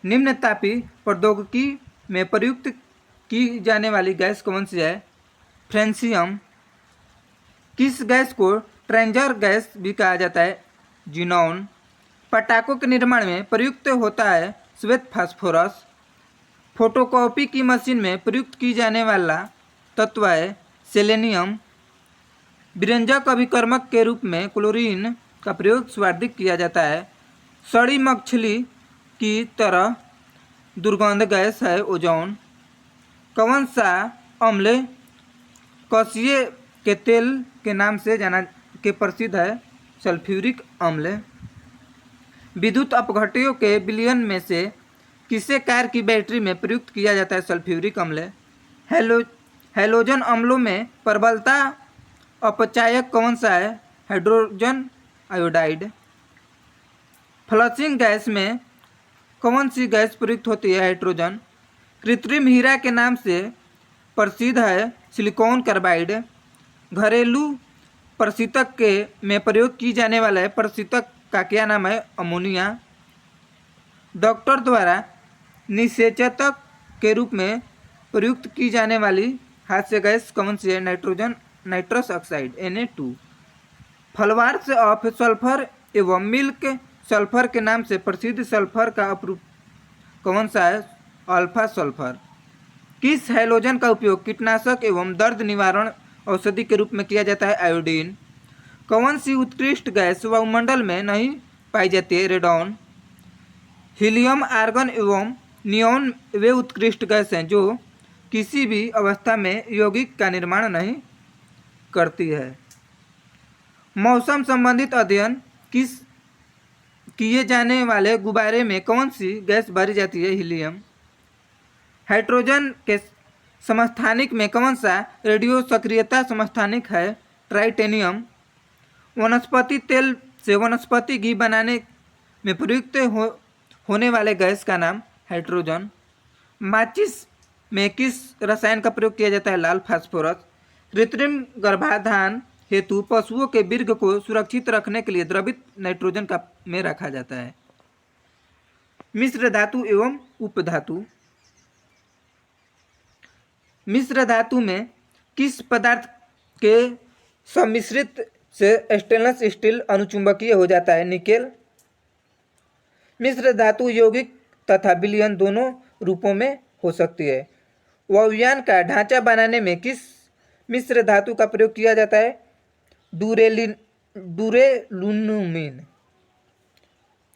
A: निम्न तापीय प्रौद्योगिकी में प्रयुक्त की जाने वाली गैस कौन सी है? फ्रेंसियम। किस गैस को ट्रेंजर गैस भी कहा जाता है? जिनॉन। पटाखों के निर्माण में प्रयुक्त होता है श्वेत फास्फोरस। फोटोकॉपी की मशीन में प्रयुक्त की जाने वाला तत्व है सेलेनियम। विरंजक अभिकर्मक के रूप में क्लोरीन का प्रयोग सर्वाधिक किया जाता है। सड़ी मछली की तरह दुर्गंध गैस है ओजोन। कौन सा अम्ल कसिए के तेल के नाम से प्रसिद्ध है? सल्फ्यूरिक अम्ल। विद्युत अपघट्यों के विलयन में से किसे कार की बैटरी में प्रयुक्त किया जाता है? सल्फ्यूरिक अम्ल। हैलोजन अम्लों में प्रबलता अपचायक कौन सा है? Hydrogen iodide. फ्लशिंग गैस में कौन सी गैस प्रयुक्त होती है? हाइड्रोजन। कृत्रिम हीरा के नाम से प्रसिद्ध है सिलिकॉन कार्बाइड। घरेलू प्रशीतक में प्रयोग की जाने वाला है प्रशीतक का क्या नाम है? अमोनिया। डॉक्टर द्वारा निषेचक के रूप में प्रयुक्त की जाने वाली हास्य गैस कौन सी है? Nitrous oxide Na2। Flowers of sulphur एवं मिल्क सल्फर के नाम से प्रसिद्ध सल्फर का अपरूप कौन सा है? Alpha sulphur. किस हैलोजन का उपयोग कीटनाशक एवं दर्द निवारण औषधि के रूप में किया जाता है? आयोडीन। कौन सी उत्कृष्ट गैस वायुमंडल में नहीं पाई जाती है? रेडॉन। हीलियम, आर्गन एवं नियॉन वे उत्कृष्ट गैस हैं जो किसी भी अवस्था में यौगिक का निर्माण नहीं करती है। मौसम संबंधित अध्ययन किस किए जाने वाले गुब्बारे में कौन सी गैस भरी जाती है? हीलियम। हाइड्रोजन के समस्थानिक में कौन सा रेडियो सक्रियता समस्थानिक है? ट्राइटेनियम। वनस्पति तेल से वनस्पति घी बनाने में प्रयुक्त होने वाले गैस का नाम हाइड्रोजन। माचिस में किस रसायन का प्रयोग किया जाता है? लाल फास्फोरस। कृत्रिम गर्भाधान हेतु पशुओं के वीर्य को सुरक्षित रखने के लिए द्रवित नाइट्रोजन का में रखा जाता है। मिश्र धातु एवं उपधातु। मिश्र धातु में किस पदार्थ के सम्मिश्रित से स्टेनलेस स्टील अनुचुंबकीय हो जाता है? निकेल। मिश्र धातु यौगिक तथा विलयन दोनों रूपों में हो सकती है। वायुयान का ढांचा बनाने में किस मिश्र धातु का प्रयोग किया जाता है? डूरेलुमिन।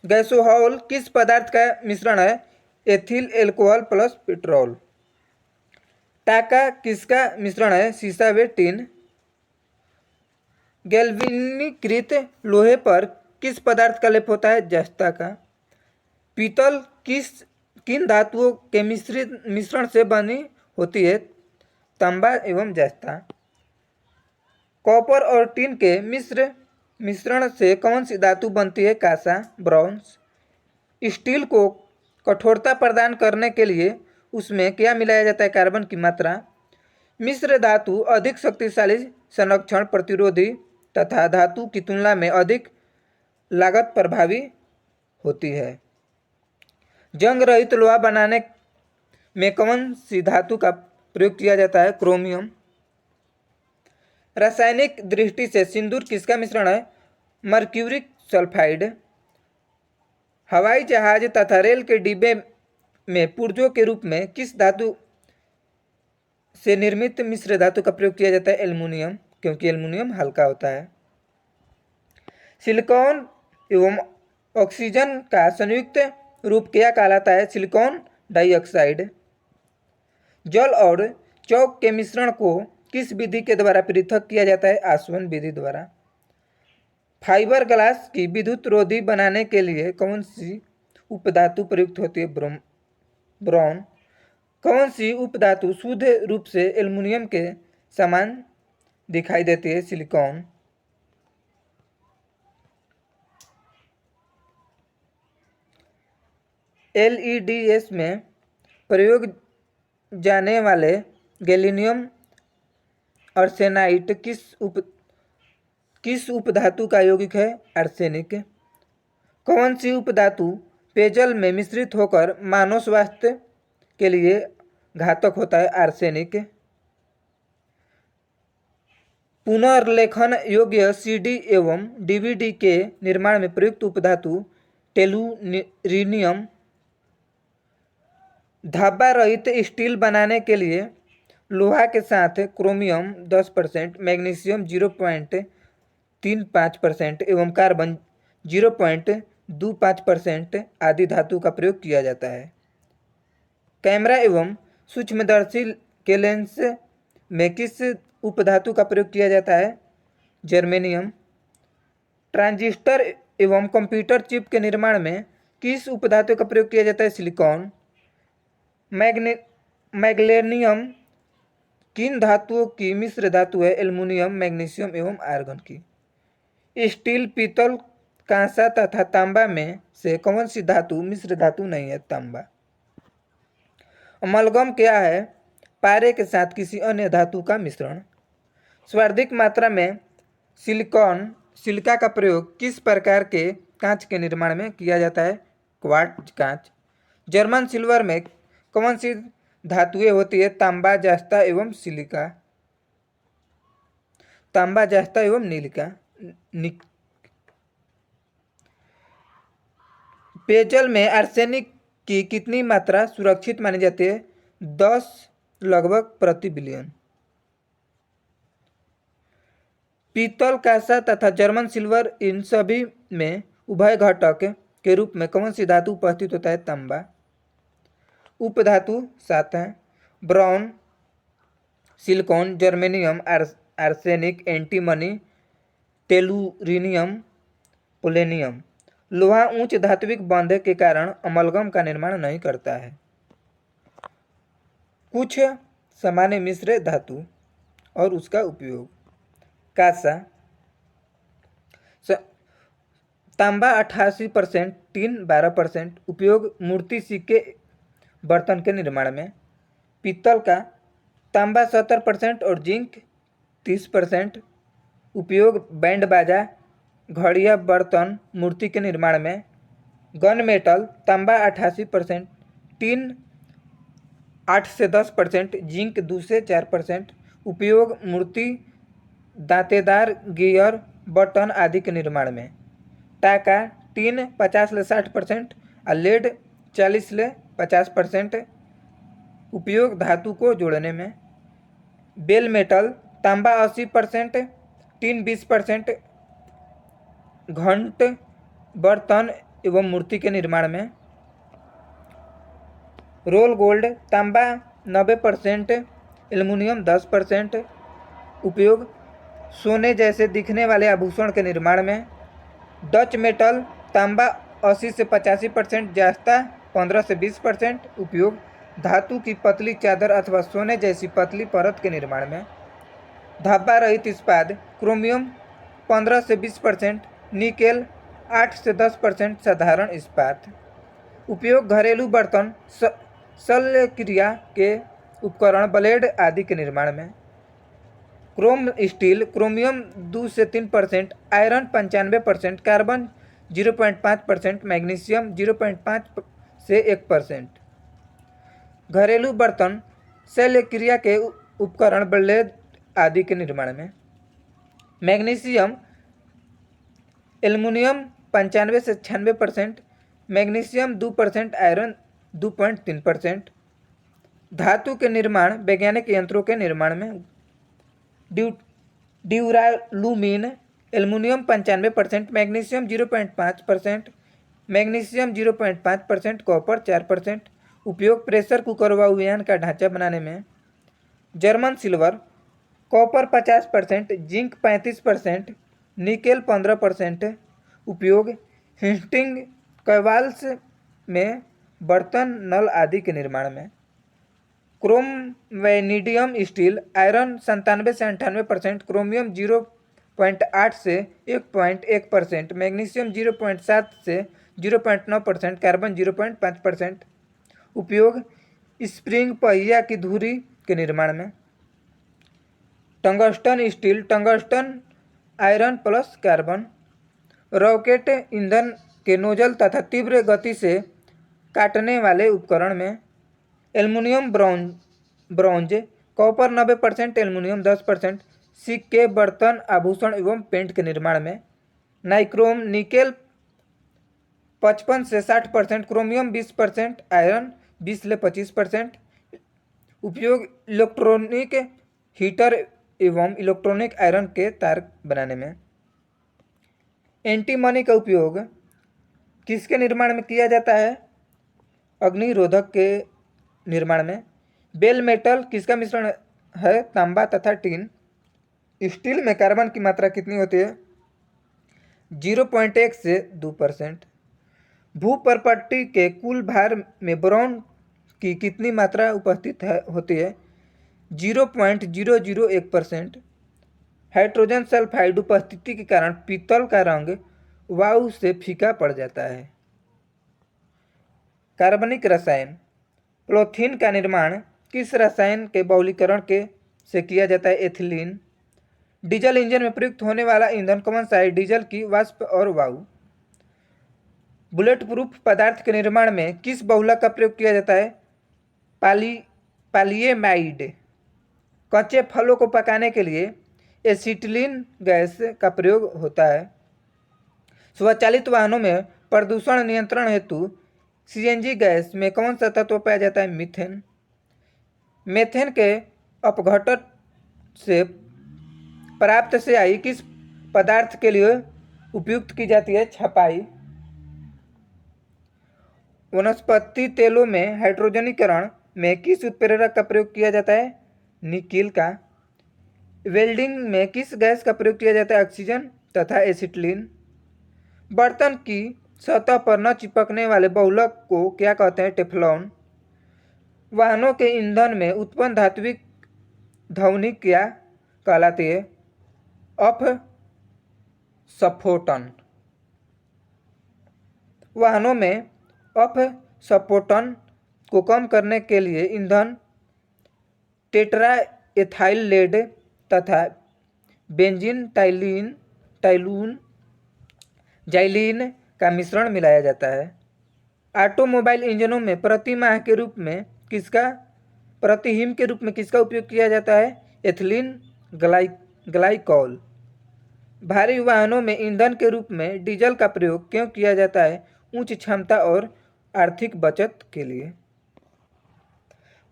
A: गैसोहॉल किस पदार्थ का मिश्रण है? Ethyl alcohol plus petrol. टाका किसका मिश्रण है? सीसा व टिन। गैल्वेनीकृत लोहे पर किस पदार्थ का लेप होता है? जस्ता का। पीतल किन धातुओं के मिश्रण से बनी होती है? तांबा एवं जस्ता। कॉपर और टिन के मिश्रण से कौन सी धातु बनती है? कांसा, ब्रॉन्ज। स्टील को कठोरता प्रदान करने के लिए उसमें क्या मिलाया जाता है? कार्बन की मात्रा। मिश्र धातु अधिक शक्तिशाली, संरक्षण प्रतिरोधी तथा धातु की तुलना में अधिक लागत प्रभावी होती है। जंग रहित लोहा बनाने में कौन सी धातु का प्रयोग किया जाता है? क्रोमियम। रासायनिक दृष्टि से सिंदूर किसका मिश्रण है? Mercuric sulphide. हवाई जहाज तथा रेल के डिब्बे में पुर्जों के रूप में किस धातु से निर्मित मिश्र धातु का प्रयोग किया जाता है? एल्युमिनियम, क्योंकि एल्युमिनियम हल्का होता है। सिलिकॉन एवं ऑक्सीजन का संयुक्त रूप क्या कहलाता है? Silicon dioxide. जल और चौक के मिश्रण को किस विधि के द्वारा पृथक किया जाता है? आसवन विधि द्वारा। फाइबर ग्लास की विद्युत रोधी बनाने के लिए कौन सी उपधातु प्रयुक्त होती है? ब्रोन। कौन सी उपधातु शुद्ध रूप से एल्युमिनियम के समान दिखाई देती है? सिलिकॉन। एलईडीएस में प्रयोग जाने वाले गैलियम आर्सेनाइड किस उपधातु का यौगिक है? आर्सेनिक। कौन सी उपधातु पेयजल में मिश्रित होकर मानव स्वास्थ्य के लिए घातक होता है? आर्सेनिक। पुनर्लेखन योग्य सीडी एवं डीवीडी के निर्माण में प्रयुक्त उपधातु टेलुरिनियम। धब्बा रहित स्टील बनाने के लिए लोहा के साथ क्रोमियम 10%, मैग्नीशियम 0.35% एवं कार्बन 0.25% आदि धातु का प्रयोग किया जाता है। कैमरा एवं सूक्ष्मदर्शी के लेंस में किस उपधातु का प्रयोग किया जाता है? जर्मेनियम। ट्रांजिस्टर एवं कंप्यूटर चिप के निर्माण में किस उपधातु का प्रयोग किया जाता है? सिलिकॉन। मैग्नेशियम किन धातुओं की मिश्र धातु है? एल्युमिनियम, मैग्नीशियम एवं आर्गन की। स्टील, पीतल, कांसा तथा तांबा में से कौन सी धातु मिश्र धातु नहीं है? तांबा। अमलगम क्या है? पारे के साथ किसी अन्य धातु का मिश्रण। सर्वाधिक मात्रा में सिलिका का प्रयोग किस प्रकार के कांच के निर्माण में किया जाता है? क्वार्ट्ज कांच। जर्मन सिल्वर में कौन सी धातुएं होती है? तांबा, जस्ता एवं सिलिका। तांबा, जस्ता एवं नीलिका। पेयजल में आर्सेनिक की कितनी मात्रा सुरक्षित मानी जाती है? 10 लगभग प्रति बिलियन। पीतल, कांसा तथा जर्मन सिल्वर, इन सभी में उभय घटक के रूप में कौन सी धातु उपस्थित होता है? तांबा। उपधातु 7 हैं: boron, silicon, germanium, arsenic, antimony, tellurium, polonium. लोहा उच्च धात्विक बांधे के कारण अमलगम का निर्माण नहीं करता है। कुछ सामान्य मिश्र धातु और उसका उपयोग। कांसा, तांबा 88%, टिन 12%। उपयोग मूर्ति, सिक्के, बर्तन के निर्माण में। पीतल का तांबा 70% और जिंक 30%। उपयोग बैंड बाजा, घड़ियाँ, बर्तन, मूर्ति के निर्माण में। गन मेटल तांबा 88%, टिन 8 से 10%, जिंक 2 से 4%। उपयोग मूर्ति, दांतेदार, गियर, बटन आदि के निर्माण में। टाका टिन 50 से 60% और लेड 40 से 50%। उपयोग धातु को जोड़ने में। बेल मेटल तांबा 80%, टिन 20%। घंट, बर्तन एवं मूर्ति के निर्माण में। रोल गोल्ड तांबा 90%, एल्युमिनियम 10%। उपयोग सोने जैसे दिखने वाले आभूषण के निर्माण में। डच मेटल तांबा 80 से 85%, जास्ता 15 से 20%। उपयोग धातु की पतली चादर अथवा सोने जैसी पतली परत के निर्माण में। धब्बा रहित इस्पात क्रोमियम 15 से 20%, निकेल 8 से 10%। साधारण इस्पात। उपयोग घरेलू बर्तन, शल्य क्रिया के उपकरण, ब्लेड आदि के निर्माण में। क्रोम स्टील क्रोमियम 2 से 3%, आयरन 95%, कार्बन 0.5%, मैग्नीशियम 0.5 से 1%। घरेलू बर्तन, शल्य क्रिया के उपकरण, ब्लेड आदि के निर्माण में। मैग्नीशियम, एल्युमिनियम 95 से 96%, मैग्नीशियम 2%, आयरन 2.3%। धातु के निर्माण, वैज्ञानिक यंत्रों के निर्माण में। ड्यूरालुमीन एल्युमिनियम 95%, मैग्नीशियम 0.5%, मैग्नीशियम 0.5%, कॉपर 4%। उपयोग प्रेशर कुकर व वायुयान का ढांचा बनाने में। German silver copper 50%, zinc 35%, nickel 15%। उपयोग हिस्टिंग कैवाल्स में, बर्तन, नल आदि के निर्माण में। क्रोम वैनिडियम स्टील आयरन 97 से 98%, क्रोमियम 0.8 से 1.1%, मैग्नीशियम 0.7 से 0.9%, कार्बन 0.5%। उपयोग स्प्रिंग पहिया की धुरी के निर्माण में। Tungsten steel tungsten iron plus carbon. Rocket ईंधन के नोजल तथा तीव्र गति से काटने वाले उपकरण में। Aluminium bronze copper 90%, aluminium 10%। सिक्के, बर्तन, आभूषण एवं पेंट के निर्माण में। नाइक्रोम निकेल 55 से 60%, क्रोमियम 20%, आयरन 20 से 25%। उपयोग इलेक्ट्रॉनिक हीटर एवं इलेक्ट्रॉनिक आयरन के तार बनाने में। एंटीमनी का उपयोग किसके निर्माण में किया जाता है? अग्निरोधक के निर्माण में। बेल मेटल किसका मिश्रण है? तांबा तथा टिन। स्टील में कार्बन की मात्रा कितनी होती है? 0.1 से 2%। भूपर्पट्टी के कुल भार में बोरॉन की कितनी मात्रा उपस्थित होती है? 0.001%। हाइड्रोजन सल्फाइड उपस्थिति के कारण पीतल का रंग वायु से फीका पड़ जाता है। कार्बनिक रसायन पॉलीथीन का निर्माण किस रसायन के बहुलीकरण के से किया जाता है? एथिलीन। डीजल इंजन में प्रयुक्त होने वाला ईंधन कौन सा है? डीजल की वाष्प और वायु। बुलेट प्रूफ पदार्थ के निर्माण में किस बहुलक का प्रयोग किया जाता है? पॉलीएमाइड। कच्चे फलों को पकाने के लिए एसिटिलीन गैस का प्रयोग होता है। स्वचालित वाहनों में प्रदूषण नियंत्रण हेतु सीएनजी गैस में कौन सा तत्व पाया जाता है? मीथेन। मेथेन के अपघटन से प्राप्त से आई किस पदार्थ के लिए उपयुक्त की जाती है छपाई। वनस्पति तेलों में हाइड्रोजनीकरण में किस उत्प्रेरक का प्रयोग किया जाता है, निकिल का। वेल्डिंग में किस गैस का प्रयोग किया जाता है, ऑक्सीजन तथा एसिटिलीन। बर्तन की सतह पर न चिपकने वाले बहुलक को क्या कहते हैं, टेफ्लॉन। वाहनों के ईंधन में उत्पन्न धात्विक ध्वनि क्या कहलाती है, अफ सफोटन। वाहनों में अफ सफोटन को कम करने के लिए ईंधन टेट्रा एथाइल लेड तथा बेंजीन टाइलून जाइलीन का मिश्रण मिलाया जाता है। ऑटोमोबाइल इंजनों में प्रतिमाह के रूप में प्रतिहिम के रूप में किसका उपयोग किया जाता है, एथिलीन ग्लाइकॉल। भारी वाहनों में ईंधन के रूप में डीजल का प्रयोग क्यों किया जाता है, उच्च क्षमता और आर्थिक बचत के लिए।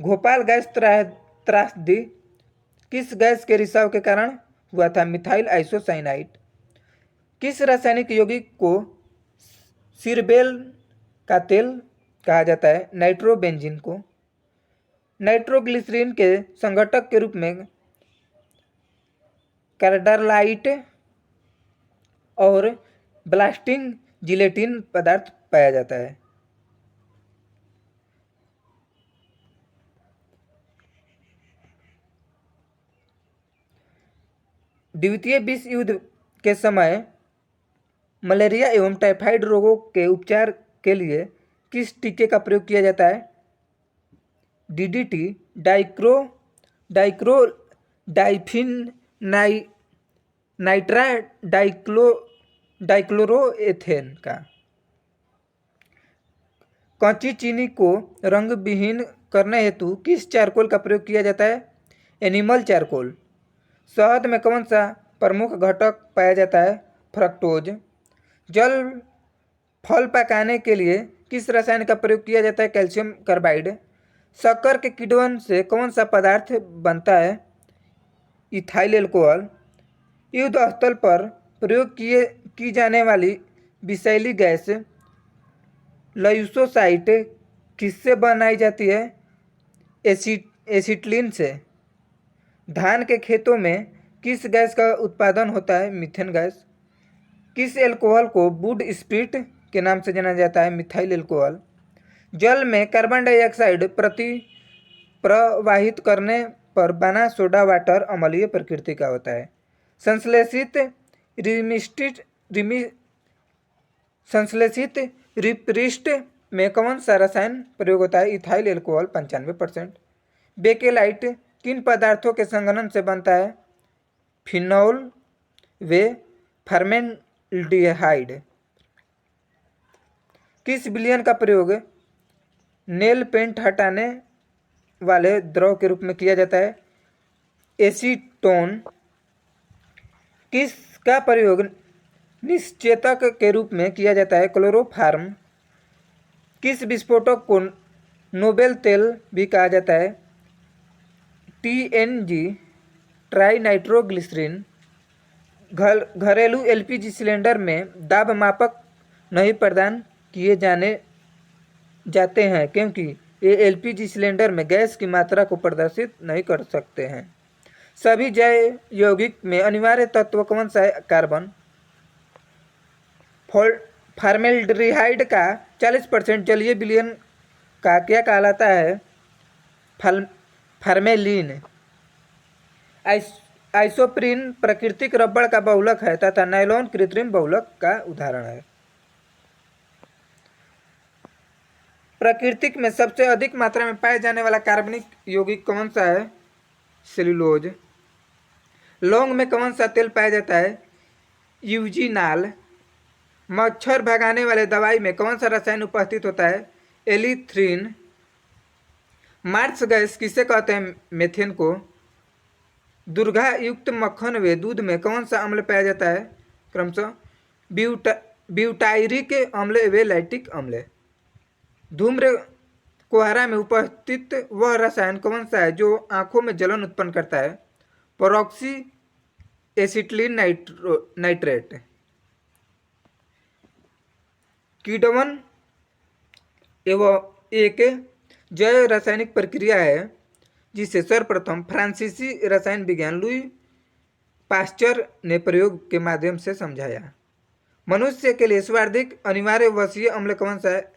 A: भोपाल गैस त्रासदी किस गैस के रिसाव के कारण हुआ था, मिथाइल आइसोसाइनाइड। किस रासायनिक यौगिक को सिरबेल का तेल कहा जाता है, नाइट्रोबेंजीन को। नाइट्रोग्लिसरीन के संघटक के रूप में कार्डालाइट और ब्लास्टिंग जिलेटिन पदार्थ पाया जाता है। द्वितीय विश्व युद्ध के समय मलेरिया एवं टाइफाइड रोगों के उपचार के लिए किस टीके का प्रयोग किया जाता है, डीडीटी डाइक्रो डाइफिन नाइट्रा डाइक्लोरोएथेन का। कच्ची चीनी को रंग विहीन करने हेतु किस चारकोल का प्रयोग किया जाता है, एनिमल चारकोल। शहद में कौन सा प्रमुख घटक पाया जाता है, फ्रक्टोज। जल फल पकाने के लिए किस रसायन का प्रयोग किया जाता है, कैल्शियम कार्बाइड। शक्कर के किण्वन से कौन सा पदार्थ बनता है, इथाइल एल्कोहल। युद्ध स्थल पर प्रयोग की जाने वाली विषैली गैस लयूसोसाइट किससे बनाई जाती है, एसिटिलीन से। धान के खेतों में किस गैस का उत्पादन होता है, मीथेन गैस। किस एल्कोहल को वुड स्प्रिट के नाम से जाना जाता है, मिथाइल एल्कोहल। जल में कार्बन डाइऑक्साइड प्रवाहित करने पर बना सोडा वाटर अम्लीय प्रकृति का होता है। संश्लेषित रिपृष्ठ में कौन सा रसायन प्रयोग होता है, इथाइल एल्कोहल 95%। बेकेलाइट किन पदार्थों के संघनन से बनता है, फिनॉल व फॉर्मेल्डिहाइड। किस विलयन का प्रयोग नेल पेंट हटाने वाले द्रव के रूप में किया जाता है, एसीटोन। किसका प्रयोग निश्चेतक के रूप में किया जाता है, क्लोरोफार्म। किस विस्फोटक को नोबेल तेल भी कहा जाता है, TNG ट्राई नाइट्रोग्लिसरीन। घरेलू LPG सिलेंडर में दाब मापक नहीं प्रदान किए जाते हैं क्योंकि ये LPG सिलेंडर में गैस की मात्रा को प्रदर्शित नहीं कर सकते हैं। सभी जैव यौगिक में अनिवार्य तत्व कौन सा है, कार्बन। फॉर्मेल्डिहाइड का 40% जलीय विलयन का क्या कहलाता है, फार्मेलिन। आइसोप्रीन प्राकृतिक रबड़ का बहुलक है तथा नायलॉन कृत्रिम बहुलक का उदाहरण है। प्राकृतिक में सबसे अधिक मात्रा में पाए जाने वाला कार्बनिक यौगिक कौन सा है, सेल्यूलोज। लौंग में कौन सा तेल पाया जाता है, यूजिनाल। मच्छर भगाने वाले दवाई में कौन सा रसायन उपस्थित होता है, एलिथ्रीन। मार्स गैस किसे कहते हैं, मेथेन को। दुर्गा युक्त मक्खन व दूध में कौन सा अम्ल पाया जाता है, क्रमशः ब्यूटायरिक अम्ल व लैक्टिक अम्ल। धूम्र कुहरा में उपस्थित वह रसायन कौन सा है जो आंखों में जलन उत्पन्न करता है, परऑक्सी एसिटिलीन नाइट्रेट। कीटवन एवं एक जैव रासायनिक प्रक्रिया है जिसे सर्वप्रथम फ्रांसीसी रसायन विज्ञान लुई पास्चर ने प्रयोग के माध्यम से समझाया। मनुष्य के लिए सर्वाधिक अनिवार्य वसीय अम्ल कौन सा है?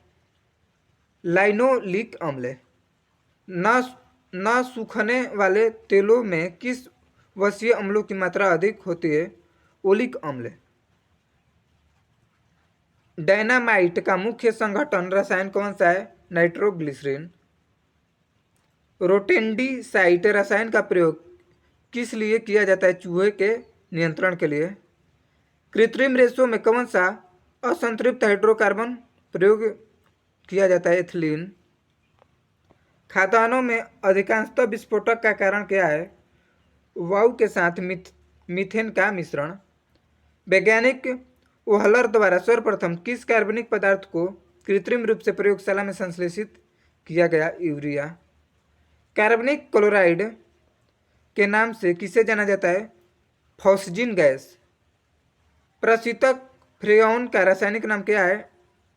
A: लाइनोलिक अम्ल। न सूखने वाले तेलों में किस वसीय अम्लों की मात्रा अधिक होती है? ओलिक अम्ल। डायनामाइट का मुख्य संगठन रसायन कौन सा है? नाइट्रोग्लिसरीन। रोटेंडिसाइट रसायन का प्रयोग किस लिए किया जाता है? चूहे के नियंत्रण के लिए। कृत्रिम रेशों में कौन सा असंतृप्त हाइड्रोकार्बन प्रयोग किया जाता है? एथिलीन। खाद्यान्नों में अधिकांशतः विस्फोटक का कारण क्या है? वायु के साथ मीथेन का मिश्रण। वैज्ञानिक ओहलर द्वारा सर्वप्रथम किस कार्बनिक पदार्थ को कृत्रिम रूप से प्रयोगशाला में संश्लेषित किया गया? यूरिया। कार्बनिक क्लोराइड के नाम से किसे जाना जाता है? Phosgene gas. प्रशीतक फ्रेऑन का रासायनिक नाम क्या है?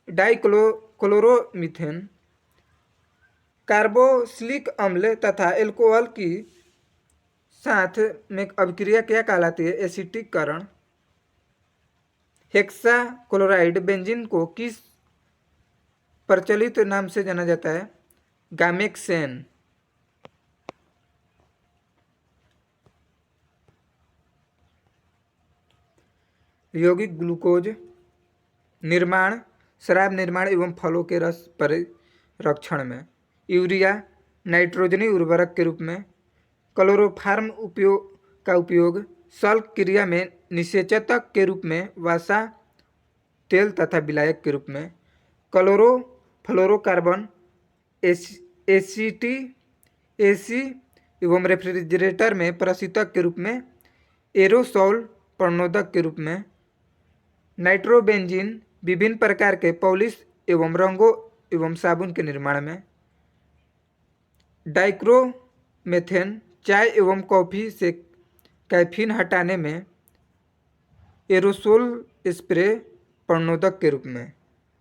A: डाइक्लोरोमीथेन। कार्बोक्सिलिक अम्ल तथा एल्कोहल की साथ में अभिक्रिया क्या कहलाती है? एसिटिकरण। हेक्सा क्लोराइड बेंजीन को किस प्रचलित नाम से जाना जाता है? गामेक्सेन। यौगिक ग्लूकोज निर्माण, शराब निर्माण एवं फलों के रस परिरक्षण में। यूरिया नाइट्रोजनी उर्वरक के रूप में। क्लोरोफार्म का उपयोग सल्क क्रिया में निषेचक के रूप में, वसा, तेल तथा विलायक के रूप में। क्लोरोफ्लोरोकार्बन एसी एवं रेफ्रिजरेटर में प्रशीतक के रूप में। एरोसोल प्रणोदक के रूप में। नाइट्रोबेंजीन विभिन्न प्रकार के पॉलिश एवं रंगों एवं साबुन के निर्माण में। डाइक्रोमेथेन चाय एवं कॉफ़ी से कैफीन हटाने में। एरोसोल स्प्रे प्रणोदक के रूप में।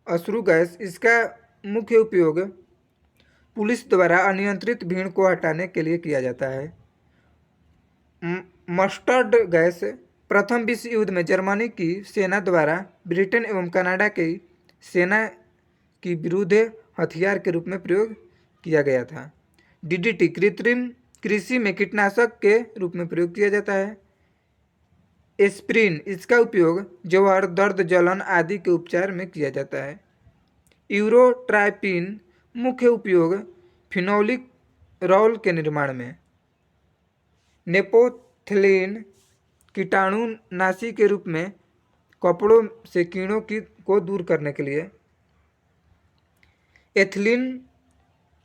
A: अश्रु गैस, इसका मुख्य उपयोग पुलिस द्वारा अनियंत्रित भीड़ को हटाने के लिए किया जाता है। मस्टर्ड गैस प्रथम विश्व युद्ध में जर्मनी की सेना द्वारा ब्रिटेन एवं कनाडा की सेना की विरुद्ध हथियार के रूप में प्रयोग किया गया था। डीडीटी कृत्रिम कृषि में कीटनाशक के रूप में प्रयोग किया जाता है। एस्प्रिन, इसका उपयोग जवार, दर्द, जलन आदि के उपचार में किया जाता है। यूरोट्राइपिन मुख्य उपयोग फिनोलिक रोल के निर्माण में। नेपोथिलीन कीटाणुनाशी के रूप में कपड़ों से कीड़ों को दूर करने के लिए। एथिलीन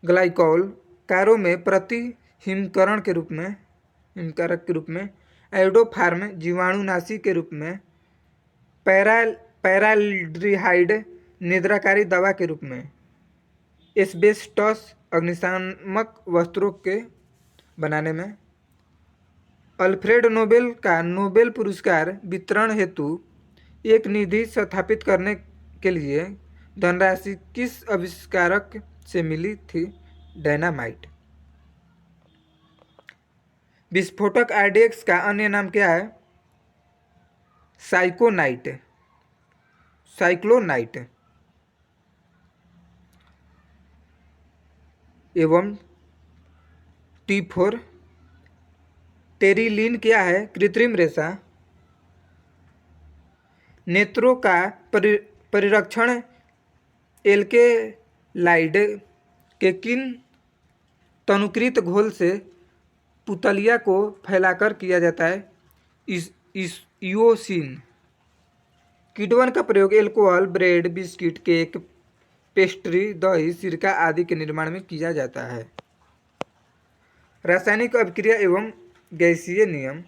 A: ग्लाइकोल कारों में प्रतिहिमकरण के रूप में, हिमकारक के रूप में। एडोफार्म जीवाणुनाशी के रूप में। पैराल्डिहाइड निद्राकारी दवा के रूप में। एस्बेस्टस अग्निशामक वस्त्रों के बनाने में। अल्फ्रेड नोबेल का नोबेल पुरस्कार वितरण हेतु एक निधि स्थापित करने के लिए धनराशि किस आविष्कारक से मिली थी? डायनामाइट। विस्फोटक आरडीएक्स का अन्य नाम क्या है? साइक्लोनाइट एवं T4। टेरिलीन क्या है? कृत्रिम रेशा। नेत्रों का परिरक्षण एल्केलाइड के किन तनुकृत घोल से पुतलिया को फैलाकर किया जाता है? इयोसिन। कीटवन का प्रयोग alcohol, bread, biscuit, cake, pastry, दही, सिरका आदि के निर्माण में किया जाता है। रासायनिक अभिक्रिया एवं गैसीय नियम।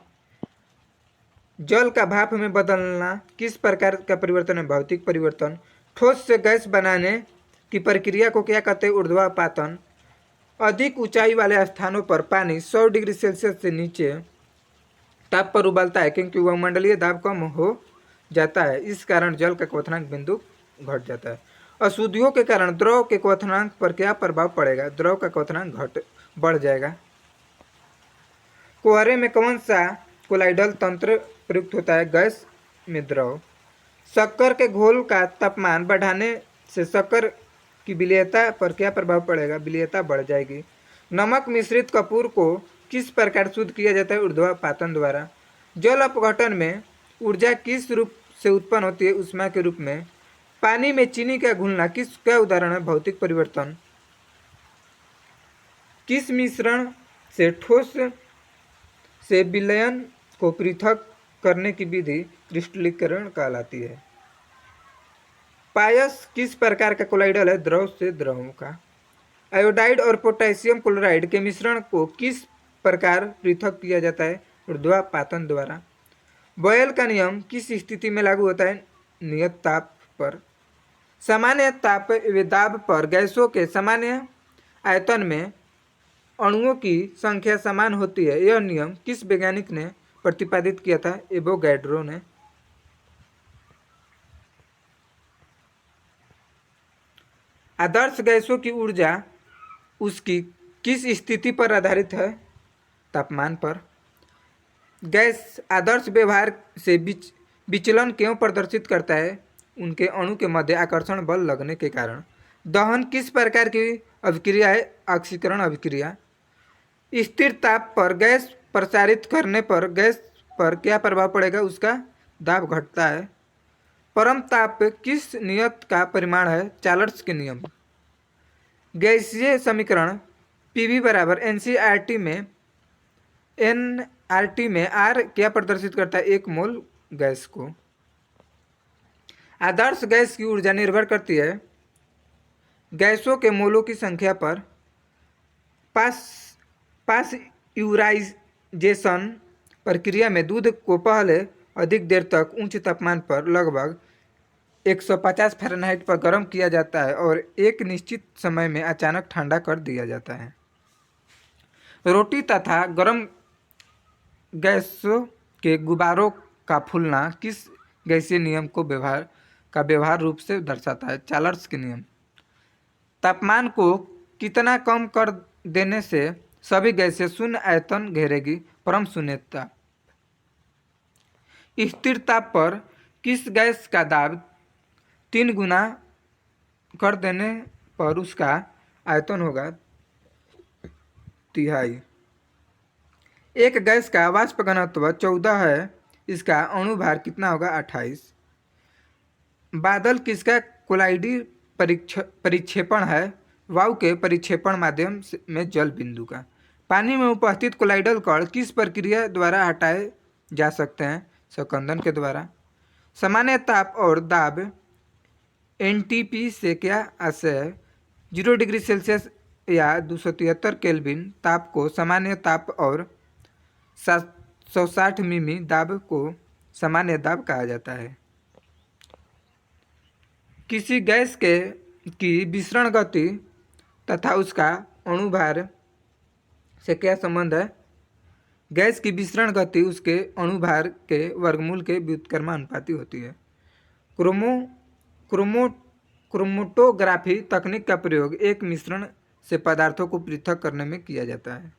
A: जल का भाप में बदलना किस प्रकार का परिवर्तन है? भौतिक परिवर्तन। ठोस से गैस बनाने की प्रक्रिया को क्या कहते हैं? ऊर्ध्वापातन। अधिक ऊंचाई वाले स्थानों पर पानी 100 डिग्री सेल्सियस से नीचे ताप पर उबलता है क्योंकि वायुमंडलीय दाब कम हो जाता है, इस कारण जल का क्वथनांक बिंदु घट जाता है। अशुद्धियों के कारण द्रव के क्वथनांक पर क्या प्रभाव पड़ेगा? द्रव का क्वथनांक बढ़ जाएगा। कुहरे में कौन सा कोलाइडल तंत्र प्रयुक्त होता है? गैस में द्रव। शक्कर के घोल का तापमान बढ़ाने से शक्कर की विलेयता पर क्या प्रभाव पड़ेगा? विलेयता बढ़ जाएगी। नमक मिश्रित कपूर को किस प्रकार शुद्ध किया जाता है? ऊर्ध्वपातन द्वारा। जल अपघटन में ऊर्जा किस रूप से उत्पन्न होती है? ऊष्मा के रूप में। पानी में चीनी का घुलना किसका उदाहरण है? भौतिक परिवर्तन। किस मिश्रण से ठोस से विलयन को पृथक करने की विधि क्रिस्टलीकरण कहलाती है? पायस किस प्रकार का कोलाइडल है? द्रव से द्रवों का। आयोडाइड और पोटेशियम क्लोराइड के मिश्रण को किस प्रकार पृथक किया जाता है? ऊर्ध्वपातन द्वारा। बॉयल का नियम किस स्थिति में लागू होता है? नियत ताप पर। सामान्य ताप दाब पर गैसों के सामान्य आयतन में अणुओं की संख्या समान होती है। यह नियम किस वैज्ञानिक ने प्रतिपादित किया था? एवोगैड्रो ने। आदर्श गैसों की ऊर्जा उसकी किस स्थिति पर आधारित है? तापमान पर। गैस आदर्श व्यवहार से विचलन क्यों प्रदर्शित करता है? उनके अणु के मध्य आकर्षण बल लगने के कारण। दहन किस प्रकार की अभिक्रिया है? ऑक्सीकरण अभिक्रिया। स्थिर ताप पर गैस प्रसारित करने पर गैस पर क्या प्रभाव पड़ेगा? उसका दाब घटता है। परम ताप किस नियत का परिमाण है? चार्ल्स के नियम। गैसीय समीकरण पीवी बराबर एनसीईआरटी में आर क्या प्रदर्शित करता है? 1 मोल गैस को। आदर्श गैस की ऊर्जा निर्भर करती है गैसों के मोलों की संख्या पर। पास्यूराइजेशन प्रक्रिया में दूध को पहले अधिक देर तक उच्च तापमान पर लगभग 150 फ़ारेनहाइट पर गर्म किया जाता है और एक निश्चित समय में अचानक ठंडा कर दिया जाता है। रोटी तथा गर्म गैसों के गुब्बारों का फूलना किस गैसीय नियम को व्यवहार रूप से दर्शाता है? चार्ल्स के नियम। तापमान को कितना कम कर देने से सभी गैसें शून्य आयतन घेरेगी? परम शून्य ताप। स्थिर ताप पर किस गैस का दाब 3 गुना कर देने पर उसका आयतन होगा 1/3। एक गैस का वाष्प घनत्व 14 है, इसका अणुभार कितना होगा? 28। बादल किसका कोलाइडी परिक्षेपण है? वायु के परिक्षेपण माध्यम में जल बिंदु का। पानी में उपस्थित कोलाइडल कण किस प्रक्रिया द्वारा हटाए जा सकते हैं? संकंदन के द्वारा। सामान्य ताप और दाब एनटीपी से क्या आशय है? 0 डिग्री सेल्सियस या 273 केल्विन ताप को सामान्य ताप और 760 मिमी दाब को सामान्य दाब कहा जाता है। किसी गैस की विसरण गति तथा उसका अणुभार से क्या संबंध है? गैस की विसरण गति उसके अणुभार के वर्गमूल के व्युत्क्रमानुपाती होती है। क्रोमैटोग्राफी तकनीक का प्रयोग एक मिश्रण से पदार्थों को पृथक करने में किया जाता है।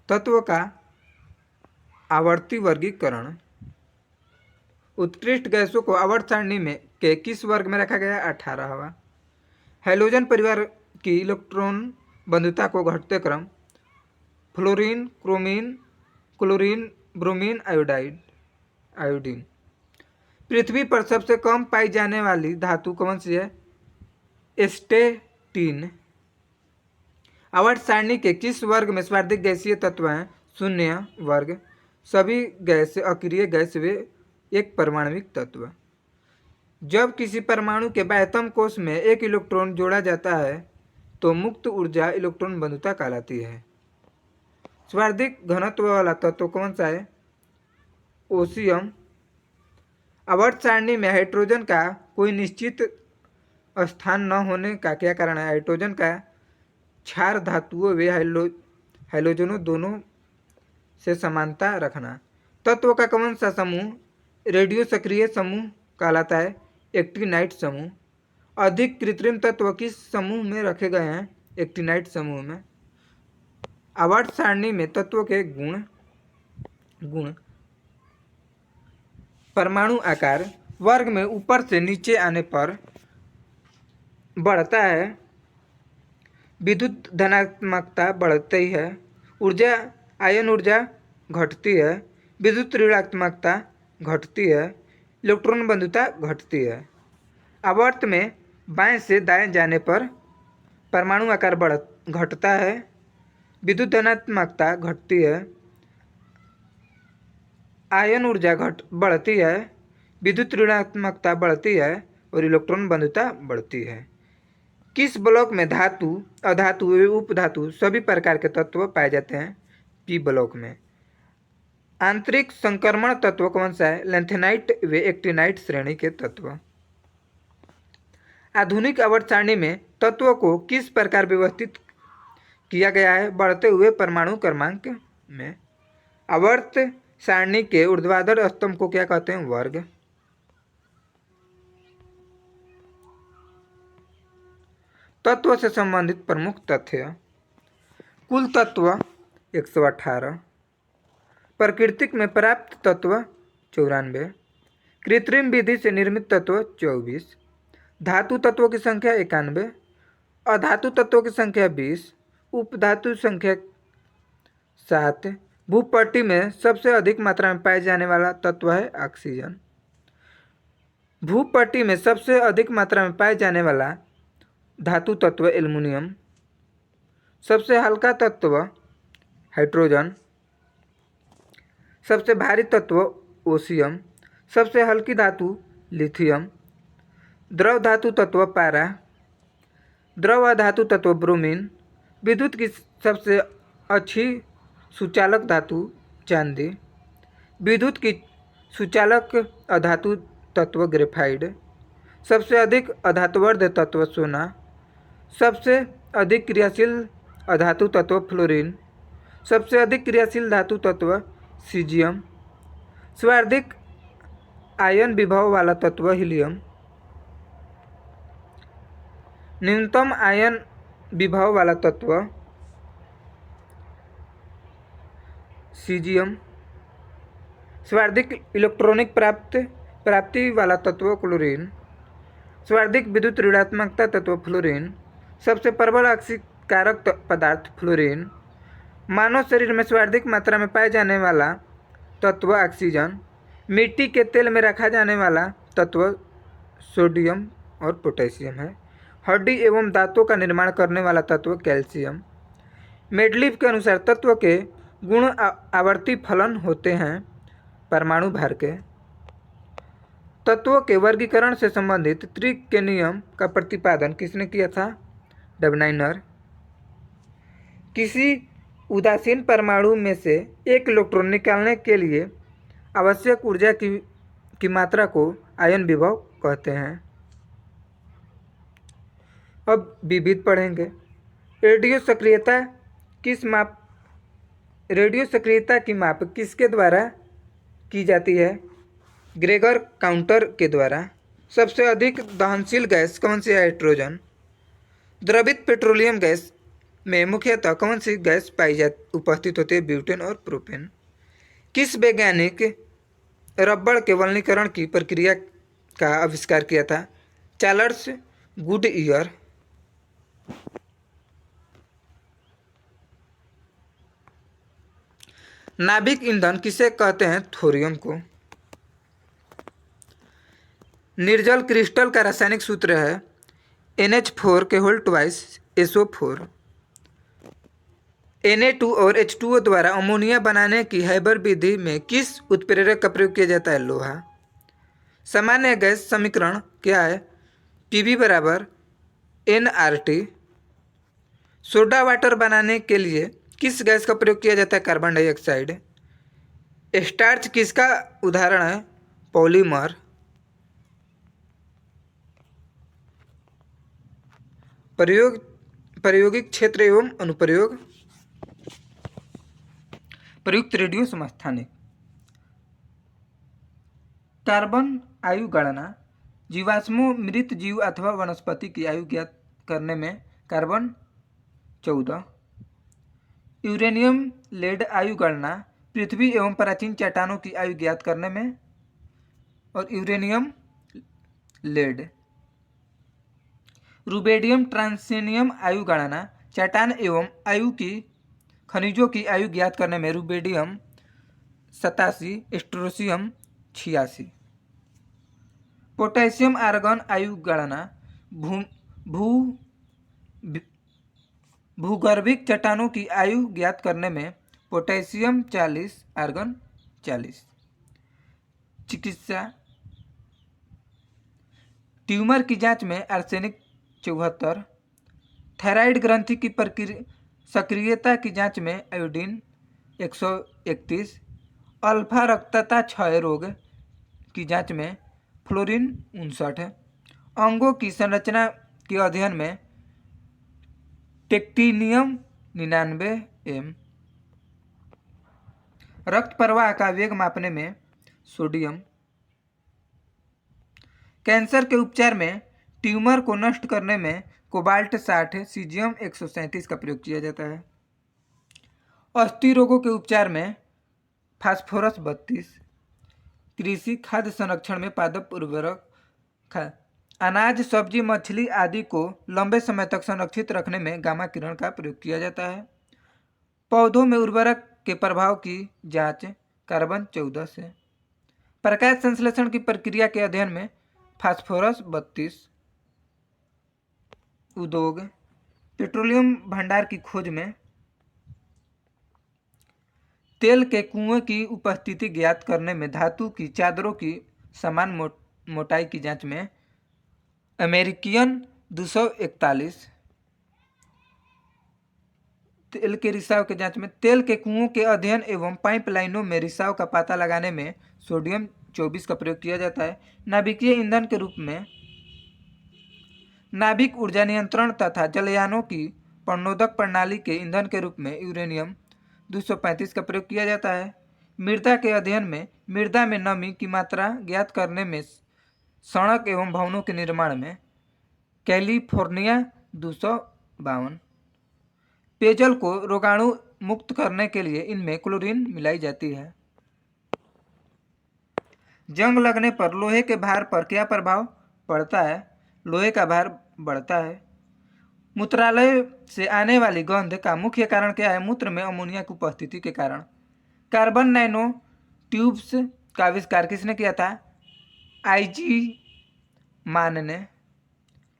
A: तत्व का आवर्ती वर्गीकरण। उत्कृष्ट गैसों को आवर्त सारणी में के किस वर्ग में रखा गया? 18वां। हैलोजन परिवार की इलेक्ट्रॉन बंधुता को घटते क्रम। फ्लोरीन, क्रोमीन, क्लोरीन, ब्रोमीन, आयोडीन। पृथ्वी पर सबसे कम पाई जाने वाली धातु कौन सी है? एस्टेटिन। आवर्त सारणी के किस वर्ग में सर्वाधिक गैसीय तत्व हैं? 0 वर्ग। सभी गैस अक्रिय गैस वे एक परमाणविक तत्व। जब किसी परमाणु के बाह्यतम कोश में 1 इलेक्ट्रॉन जोड़ा जाता है तो मुक्त ऊर्जा इलेक्ट्रॉन बंधुता कहलाती है। सर्वाधिक घनत्व वाला तत्व कौन सा है? ओसियम। आवर्त सारणी में हाइड्रोजन का कोई निश्चित स्थान न होने का क्या कारण है? हाइड्रोजन का क्षार धातुओं वे हैलोजनों दोनों से समानता रखना। तत्व का कौन सा समूह रेडियो सक्रिय समूह कहलाता है? एक्टिनाइट समूह। अधिक कृत्रिम तत्व किस समूह में रखे गए हैं? एक्टिनाइट समूह में। आवर्त सारणी में तत्व के गुण परमाणु आकार वर्ग में ऊपर से नीचे आने पर बढ़ता है, विद्युत धनात्मकता बढ़ती है, ऊर्जा आयन ऊर्जा घटती है, विद्युत ऋणात्मकता घटती है, इलेक्ट्रॉन बंधुता घटती है। आवर्त में बाएं से दाएं जाने पर परमाणु आकार घटता है, विद्युत धनात्मकता घटती है, आयन ऊर्जा बढ़ती है, विद्युत ऋणात्मकता बढ़ती है और इलेक्ट्रॉन बंधुता बढ़ती है। किस ब्लॉक में धातु, अधातु एवं उपधातु सभी प्रकार के तत्व पाए जाते हैं? पी ब्लॉक में। आंतरिक संक्रमण तत्व कौन सा है? लैंथेनाइट व एक्टिनाइट श्रेणी के तत्व। आधुनिक आवर्त सारणी में तत्वों को किस प्रकार व्यवस्थित किया गया है? बढ़ते हुए परमाणु क्रमांक में। आवर्त सारणी के ऊर्ध्वाधर स्तंभ को क्या कहते हैं? वर्ग। तत्व से संबंधित प्रमुख तथ्य। कुल तत्व 118, प्राकृतिक में प्राप्त तत्व 94, कृत्रिम विधि से निर्मित तत्व 24, धातु तत्वों की संख्या 91, अधातु तत्वों की संख्या 20, उपधातु संख्या 7। भूपट्टी में सबसे अधिक मात्रा में पाए जाने वाला तत्व है ऑक्सीजन। भूपट्टी में सबसे अधिक मात्रा में पाए जाने वाला धातु तत्व एल्युमिनियम, सबसे हल्का तत्व हाइड्रोजन, सबसे भारी तत्व ओसियम, सबसे हल्की धातु लिथियम, द्रव धातु तत्व पारा, द्रव अधातु तत्व ब्रोमीन, विद्युत की सबसे अच्छी सुचालक धातु चांदी, विद्युत की सुचालक अधातु तत्व ग्रेफाइट, सबसे अधिक अधातुवर्ध तत्व सोना, सबसे अधिक क्रियाशील अधातु तत्व फ्लोरीन, सबसे अधिक क्रियाशील धातु तत्व सीजियम, सर्वाधिक आयन विभव वाला तत्व हीलियम, न्यूनतम आयन विभव वाला तत्व सीजियम, सर्वाधिक इलेक्ट्रॉनिक प्राप्ति वाला तत्व क्लोरीन, सर्वाधिक विद्युत ऋणात्मकता तत्व फ्लोरीन, सबसे प्रबल ऑक्सीकारक पदार्थ फ्लोरीन, मानव शरीर में सर्वाधिक मात्रा में पाए जाने वाला तत्व ऑक्सीजन, मिट्टी के तेल में रखा जाने वाला तत्व सोडियम और पोटेशियम है, हड्डी एवं दांतों का निर्माण करने वाला तत्व कैल्शियम। मेडलीफ के अनुसार तत्व के गुण आवर्ती फलन होते हैं परमाणु भार के। तत्वों के वर्गीकरण से संबंधित त्रिक के नियम का प्रतिपादन किसने किया था? डबनाइनर। किसी उदासीन परमाणु में से एक इलेक्ट्रॉन निकालने के लिए आवश्यक ऊर्जा की मात्रा को आयन विभव कहते हैं। अब विविध पढ़ेंगे। रेडियो सक्रियता की माप किसके द्वारा की जाती है? ग्रेगर काउंटर के द्वारा। सबसे अधिक दहनशील गैस कौन सी है? हाइड्रोजन। द्रवित पेट्रोलियम गैस में मुख्यतः कौन सी गैस उपस्थित होती है? ब्यूटेन और प्रोपेन। किस वैज्ञानिक रबड़ के वल्कनीकरण की प्रक्रिया का आविष्कार किया था? Charles Goodyear. नाभिक ईंधन किसे कहते हैं? थोरियम को। निर्जल क्रिस्टल का रासायनिक सूत्र है NH4 के होल ट्वाइस SO4। Na2 और H2O द्वारा अमोनिया बनाने की हैबर विधि में किस उत्प्रेरक का प्रयोग किया जाता है? लोहा। सामान्य गैस समीकरण क्या है? Pv बराबर nRT। सोडा वाटर बनाने के लिए किस गैस का प्रयोग किया जाता है? Carbon dioxide. स्टार्च किसका उदाहरण है? पॉलीमर। प्रायोगिक क्षेत्र एवं अनुप्रयोग। प्रयुक्त रेडियो समस्थानिक। कार्बन आयु गणना जीवाश्मों, मृत जीव अथवा वनस्पति की आयु ज्ञात करने में कार्बन 14। यूरेनियम लेड आयु गणना पृथ्वी एवं प्राचीन चट्टानों की आयु ज्ञात करने में और यूरेनियम लेड। रुबेडियम ट्रांसिनियम आयु गणना चट्टान एवं आयु की खनिजों की आयु ज्ञात करने में रुबेडियम 87, स्ट्रोंशियम 86। पोटेशियम आर्गन आयु गणना भूगर्भिक चट्टानों की आयु ज्ञात करने में पोटेशियम 40, आर्गन 40। चिकित्सा ट्यूमर की जांच में आर्सेनिक 74। थायराइड ग्रंथि की सक्रियता की जांच में आयोडीन 131। अल्फा रक्तता क्षय रोग की जांच में फ्लोरीन 59। अंगों की संरचना के अध्ययन में टेक्टिनियम 99M। रक्त प्रवाह का वेग मापने में सोडियम। कैंसर के उपचार में ट्यूमर को नष्ट करने में कोबाल्ट 60, सीजियम 137 का प्रयोग किया जाता है। अस्थि रोगों के उपचार में फास्फोरस 32। कृषि खाद्य संरक्षण में पादप उर्वरक। अनाज, सब्जी, मछली आदि को लंबे समय तक संरक्षित रखने में गामा किरण का प्रयोग किया जाता है। पौधों में उर्वरक के प्रभाव की जांच कार्बन 14 से। प्रकाश संश्लेषण की प्रक्रिया के अध्ययन में फास्फोरस 32। उद्योग पेट्रोलियम भंडार की खोज में तेल के कुएं की उपस्थिति ज्ञात करने में धातु की चादरों की समान मोटाई की जांच में अमेरिकियन 241। तेल के रिसाव की जांच में तेल के कुओं के अध्ययन एवं पाइपलाइनों में रिसाव का पता लगाने में सोडियम 24 का प्रयोग किया जाता है। नाभिकीय ईंधन के रूप में नाभिक ऊर्जा नियंत्रण तथा जलयानों की प्रणोदक प्रणाली के ईंधन के रूप में यूरेनियम 235 का प्रयोग किया जाता है। मृदा के अध्ययन में मृदा में नमी की मात्रा ज्ञात करने में सड़क एवं भवनों के निर्माण में कैलिफोर्निया 252। पेयजल को रोगाणु मुक्त करने के लिए इनमें क्लोरीन मिलाई जाती है। जंग लगने पर लोहे के भार पर क्या प्रभाव पड़ता है? लोहे का भार बढ़ता है। मूत्रालय से आने वाली गंध का मुख्य कारण क्या है? मूत्र में अमोनिया की उपस्थिति के कारण। कार्बन नैनो ट्यूब्स का आविष्कार किसने किया था? IG मान ने।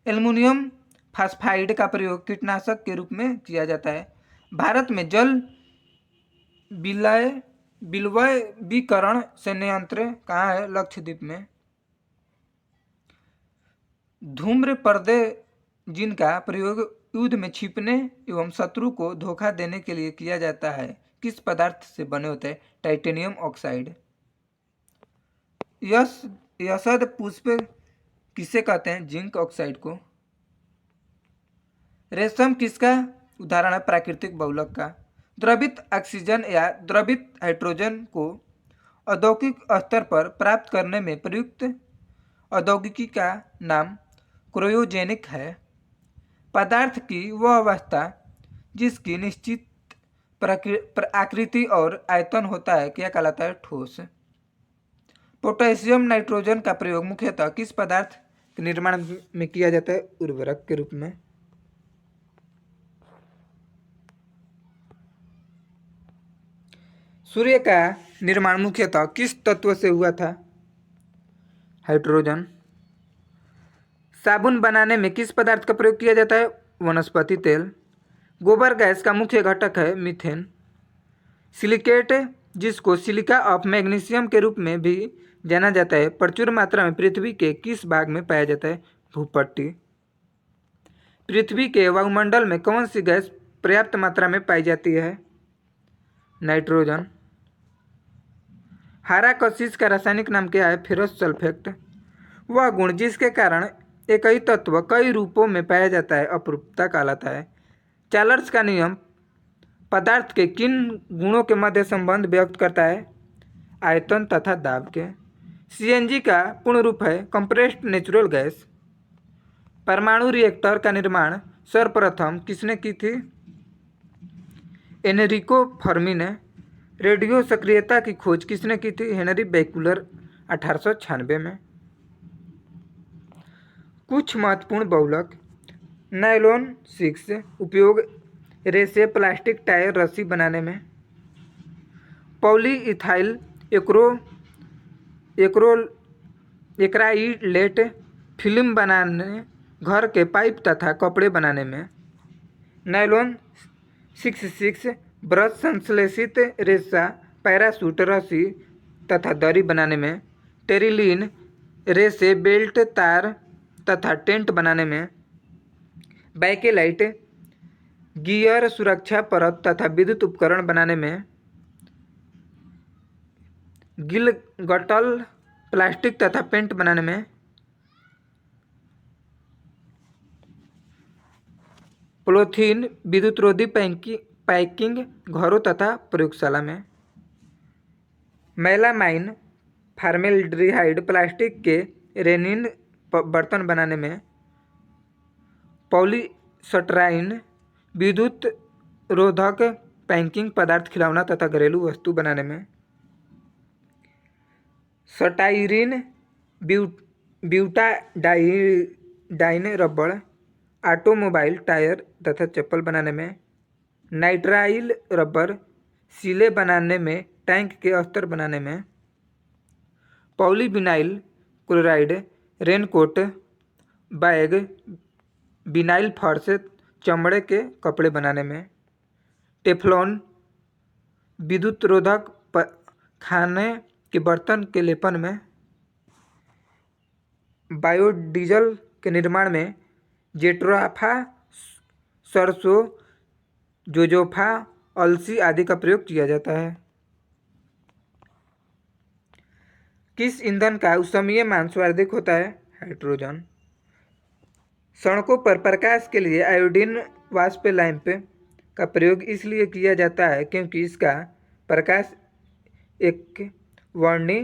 A: एल्युमिनियम फास्फाइड का प्रयोग कीटनाशक के रूप में किया जाता है। भारत में जल विलयवीकरण संयंत्र कहाँ है? लक्षद्वीप में। धूम्र पर्दे जिनका प्रयोग युद्ध में छिपने एवं शत्रु को धोखा देने के लिए किया जाता है किस पदार्थ से बने होते हैं? Titanium oxide. यशद पुष्प किसे कहते हैं? जिंक ऑक्साइड को। रेशम किसका उदाहरण है? प्राकृतिक बहुलक का। द्रवित ऑक्सीजन या द्रवित हाइड्रोजन को औद्योगिक स्तर पर प्राप्त करने में प्रयुक्त औद्योगिकी का नाम क्रायोजेनिक है। पदार्थ की वह अवस्था जिसकी निश्चित आकृति और आयतन होता है क्या कहलाता है? ठोस। पोटेशियम नाइट्रोजन का प्रयोग मुख्यतः किस पदार्थ के निर्माण में किया जाता है? उर्वरक के रूप में। सूर्य का निर्माण मुख्यतः किस तत्व से हुआ था? हाइड्रोजन। साबुन बनाने में किस पदार्थ का प्रयोग किया जाता है? वनस्पति तेल। गोबर गैस का मुख्य घटक है मीथेन। सिलिकेट, जिसको सिलिका ऑफ मैग्नीशियम के रूप में भी जाना जाता है, प्रचुर मात्रा में पृथ्वी के किस भाग में पाया जाता है? भूपट्टी। पृथ्वी के वायुमंडल में कौन सी गैस पर्याप्त मात्रा में पाई जाती है? नाइट्रोजन। हरा कशिश का रासायनिक नाम क्या है? Ferrous sulphate. वह गुण जिसके कारण एक ही तत्व कई रूपों में पाया जाता है अपरूपता कहलाता है। चार्ल्स का नियम पदार्थ के किन गुणों के मध्य संबंध व्यक्त करता है? आयतन तथा दाब के। सीएनजी का पूर्ण रूप है कंप्रेस्ड नेचुरल गैस। परमाणु रिएक्टर का निर्माण सर्वप्रथम किसने की थी? एनरिको फर्मी ने। रेडियो सक्रियता की खोज किसने की थी? हेनरी बेकुलर 1896 में। कुछ महत्वपूर्ण बहुलक। नायलॉन 6 उपयोग रेसे प्लास्टिक टायर रस्सी बनाने में। पॉलीइथाइल एक्राइलेट फिल्म बनाने, घर के पाइप तथा कपड़े बनाने में। नायलॉन 6 ब्रश संश्लेषित रेशा पैराशूट रस्सी तथा दरी बनाने में। टेरिलीन रेसे बेल्ट तार तथा टेंट बनाने में। बैकेलाइट गियर सुरक्षा परत तथा विद्युत उपकरण बनाने में। गिलगटल प्लास्टिक तथा पेंट बनाने में। पॉलीथीन विद्युत रोधी पैकिंग घरों तथा प्रयोगशाला में। मेलामाइन फॉर्मेल्डिहाइड प्लास्टिक के रेनिन बर्तन बनाने में। पॉलीस्टाइरीन विद्युत रोधक पैकिंग पदार्थ खिलौना तथा घरेलू वस्तु बनाने में। स्टाइरीन ब्यूटाडाइन रबड़ ऑटोमोबाइल टायर तथा चप्पल बनाने में। नाइट्राइल रबर सीले बनाने में, टैंक के अस्तर बनाने में। Polyvinyl chloride raincoat bag vinyl फर्श चमड़े के कपड़े बनाने में। टेफ्लॉन विद्युत रोधक खाने के बर्तन के लेपन में। बायोडीजल के निर्माण में जेट्रोफा सरसों जोजोफा अलसी आदि का प्रयोग किया जाता है। किस ईंधन का ऊष्मीय मान सर्वाधिक होता है? हाइड्रोजन। सड़कों पर प्रकाश के लिए आयोडीन वाष्प लैंप का प्रयोग इसलिए किया जाता है क्योंकि इसका प्रकाश एक वर्णी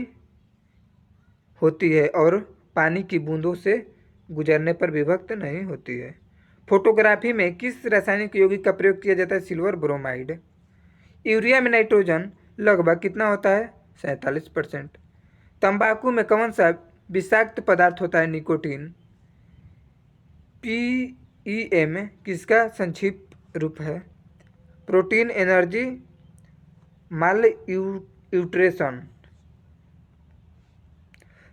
A: होती है और पानी की बूंदों से गुजरने पर विभक्त नहीं होती है। फोटोग्राफी में किस रासायनिक यौगिक का प्रयोग किया जाता है? Silver bromide. यूरिया में नाइट्रोजन लगभग कितना होता है? 47%। तंबाकू में कौन सा विषाक्त पदार्थ होता है? निकोटीन। पीईएम किसका संक्षिप्त रूप है? Protein energy malnutrition.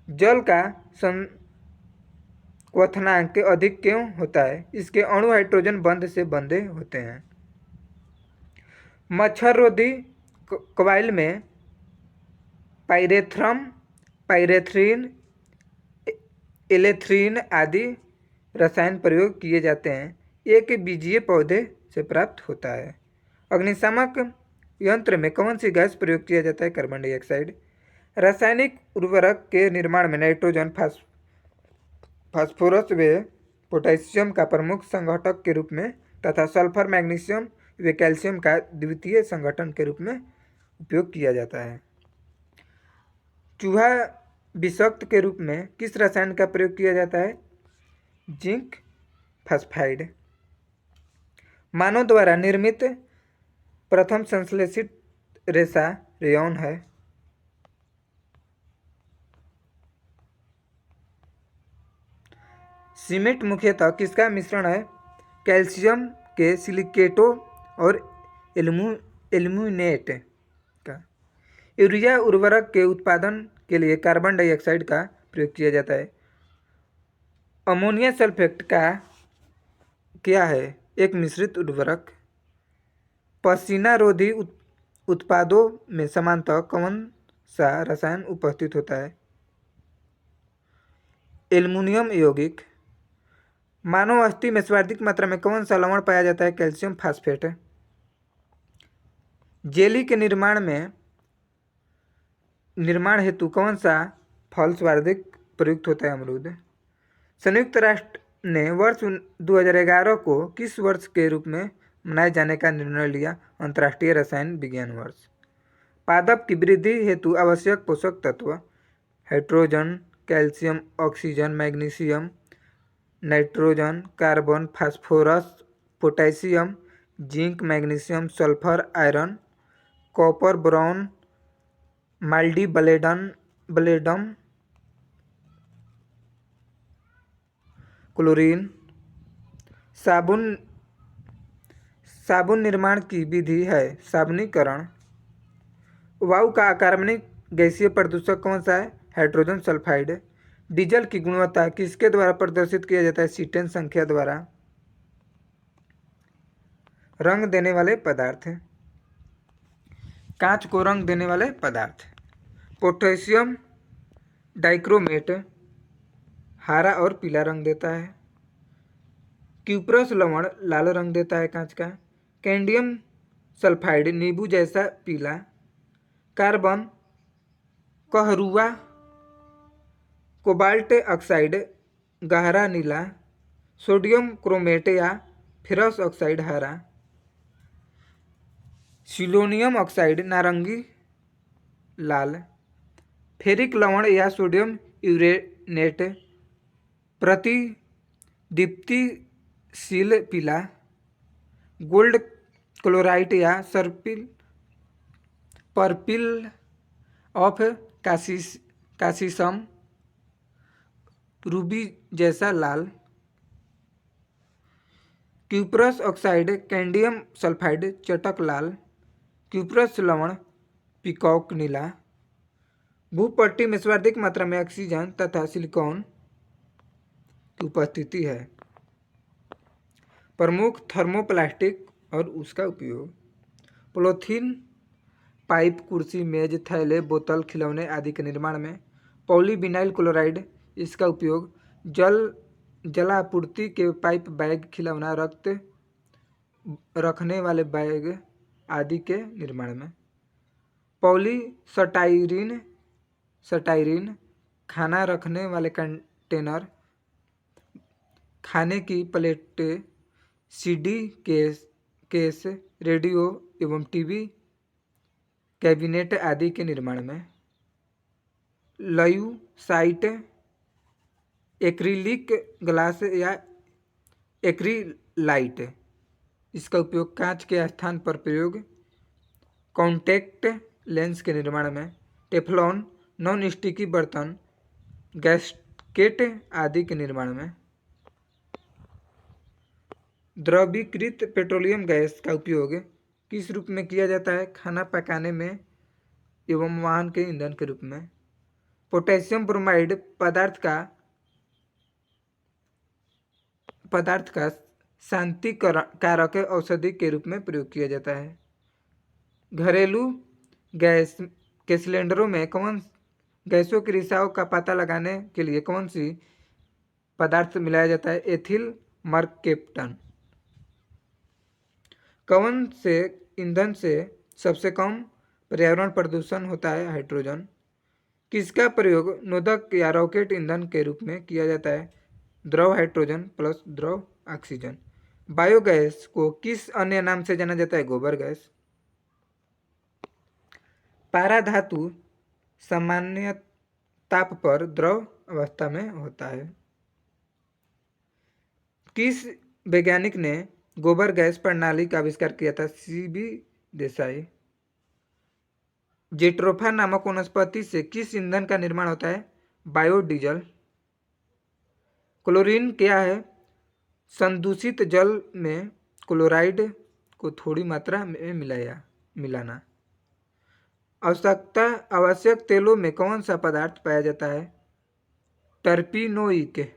A: जल का क्वथनांक अधिक क्यों होता है? इसके अणु हाइड्रोजन बंध से बंधे होते हैं। मच्छर रोधी कॉइल में पाइरेथ्रम, पाइरेथ्रिन, एलेथ्रीन आदि रसायन प्रयोग किए जाते हैं। एक बीजीय पौधे से प्राप्त होता है। अग्निशामक यंत्र में कौन सी गैस प्रयोग किया जाता है? Carbon dioxide. रासायनिक उर्वरक के निर्माण में नाइट्रोजन, फास्फोरस व पोटेशियम का प्रमुख संघटक के रूप में तथा सल्फर, मैग्नीशियम व कैल्शियम का द्वितीय संगठन के रूप में उपयोग किया जाता है। चूहा विषाक्त के रूप में किस रसायन का प्रयोग किया जाता है? Zinc phosphide. मानव द्वारा निर्मित प्रथम संश्लेषित रेशा रेयॉन है। सीमेंट मुख्यतः किसका मिश्रण है? कैल्शियम के सिलिकेटों और एल्यूमिनेट का। यूरिया उर्वरक के उत्पादन के लिए कार्बन डाइऑक्साइड का प्रयोग किया जाता है। अमोनिया सल्फेट का क्या है? एक मिश्रित उर्वरक। पसीना रोधी उत्पादों में सामान्यतः कौन सा रसायन उपस्थित होता है? एल्युमिनियम यौगिक। मानव अस्थि में सर्वाधिक मात्रा में कौन सा लवण पाया जाता है? Calcium phosphate. जेली के निर्माण हेतु कौन सा फल सर्वाधिक प्रयुक्त होता है? अमरूद। संयुक्त राष्ट्र ने वर्ष 2011 को किस वर्ष के रूप में मनाए जाने का निर्णय लिया। अंतर्राष्ट्रीय रसायन विज्ञान वर्ष। पादप की वृद्धि हेतु आवश्यक पोषक तत्व hydrogen, calcium, oxygen, magnesium, nitrogen, carbon, phosphorus, potassium, zinc, magnesium, sulphur, iron, copper, boron, ब्लेडम, क्लोरीन। साबुन साबुन निर्माण की विधि है साबुनीकरण। वायु का अकार्बनिक गैसीय प्रदूषक कौन सा है? Hydrogen sulphide. डीजल की गुणवत्ता किसके द्वारा प्रदर्शित किया जाता है? सीटेन संख्या द्वारा। रंग देने वाले पदार्थ, कांच को रंग देने वाले पदार्थ। पोटेशियम डाइक्रोमेट हरा और पीला रंग देता है। क्यूप्रस लवण लाल रंग देता है कांच का। कैंडियम सल्फाइड नींबू जैसा पीला। कार्बन कहरुआ। कोबाल्ट ऑक्साइड गहरा नीला। सोडियम क्रोमेट या फेरस ऑक्साइड हरा। सिलोनियम ऑक्साइड नारंगी लाल। फेरिक लवण या सोडियम यूरेनेट प्रतिदीप्तिशील पीला। गोल्ड क्लोराइड या पर्पिल ऑफ कासिसम रूबी जैसा लाल। क्यूप्रस ऑक्साइड कैंडियम सल्फाइड चटक लाल। क्यूप्रस लवण पीकॉक नीला। भूपट्टी में सर्वाधिक मात्रा में ऑक्सीजन तथा सिलिकॉन की उपस्थिति है। प्रमुख थर्मोप्लास्टिक और उसका उपयोग। पॉलीथीन पाइप, कुर्सी, मेज, थैले, बोतल, खिलौने आदि के निर्माण में। पॉलीविनाइल क्लोराइड इसका उपयोग जलापूर्ति के पाइप, बैग, खिलौना, रक्त रखने वाले बैग आदि के निर्माण में। सटाइरिन खाना रखने वाले कंटेनर, खाने की प्लेटें, सीडी केस, रेडियो एवं टीवी कैबिनेट आदि के निर्माण में। लयूसाइट एक्रिलिक ग्लास या एक्रिलाइट इसका उपयोग कांच के स्थान पर प्रयोग। कॉन्टैक्ट लेंस के निर्माण में। टेफ्लॉन नॉन स्टिकी बर्तन, गैस्केट आदि के निर्माण में। द्रवीकृत पेट्रोलियम गैस का उपयोग किस रूप में किया जाता है? खाना पकाने में एवं वाहन के ईंधन के रूप में। पोटेशियम ब्रोमाइड पदार्थ का शांति कारक औषधि के रूप में प्रयोग किया जाता है। घरेलू गैस के सिलेंडरों में कौन गैसों के रिसाव का पता लगाने के लिए कौन सी पदार्थ मिलाया जाता है? एथिल मर्केप्टन। कौन से ईंधन से सबसे कम पर्यावरण प्रदूषण होता है? हाइड्रोजन। किसका प्रयोग नोदक या रॉकेट ईंधन के रूप में किया जाता है? द्रव हाइड्रोजन प्लस द्रव ऑक्सीजन। बायोगैस को किस अन्य नाम से जाना जाता है? गोबर गैस। पारा धातु सामान्य ताप पर द्रव अवस्था में होता है। किस वैज्ञानिक ने गोबर गैस प्रणाली का आविष्कार किया था? सीबी देसाई। जेट्रोफा नामक वनस्पति से किस ईंधन का निर्माण होता है? बायोडीजल। क्लोरीन क्या है? संदूषित जल में क्लोराइड को थोड़ी मात्रा में मिलाना। आवश्यक तेलों में कौन सा पदार्थ पाया जाता है? टर्पिनोइड।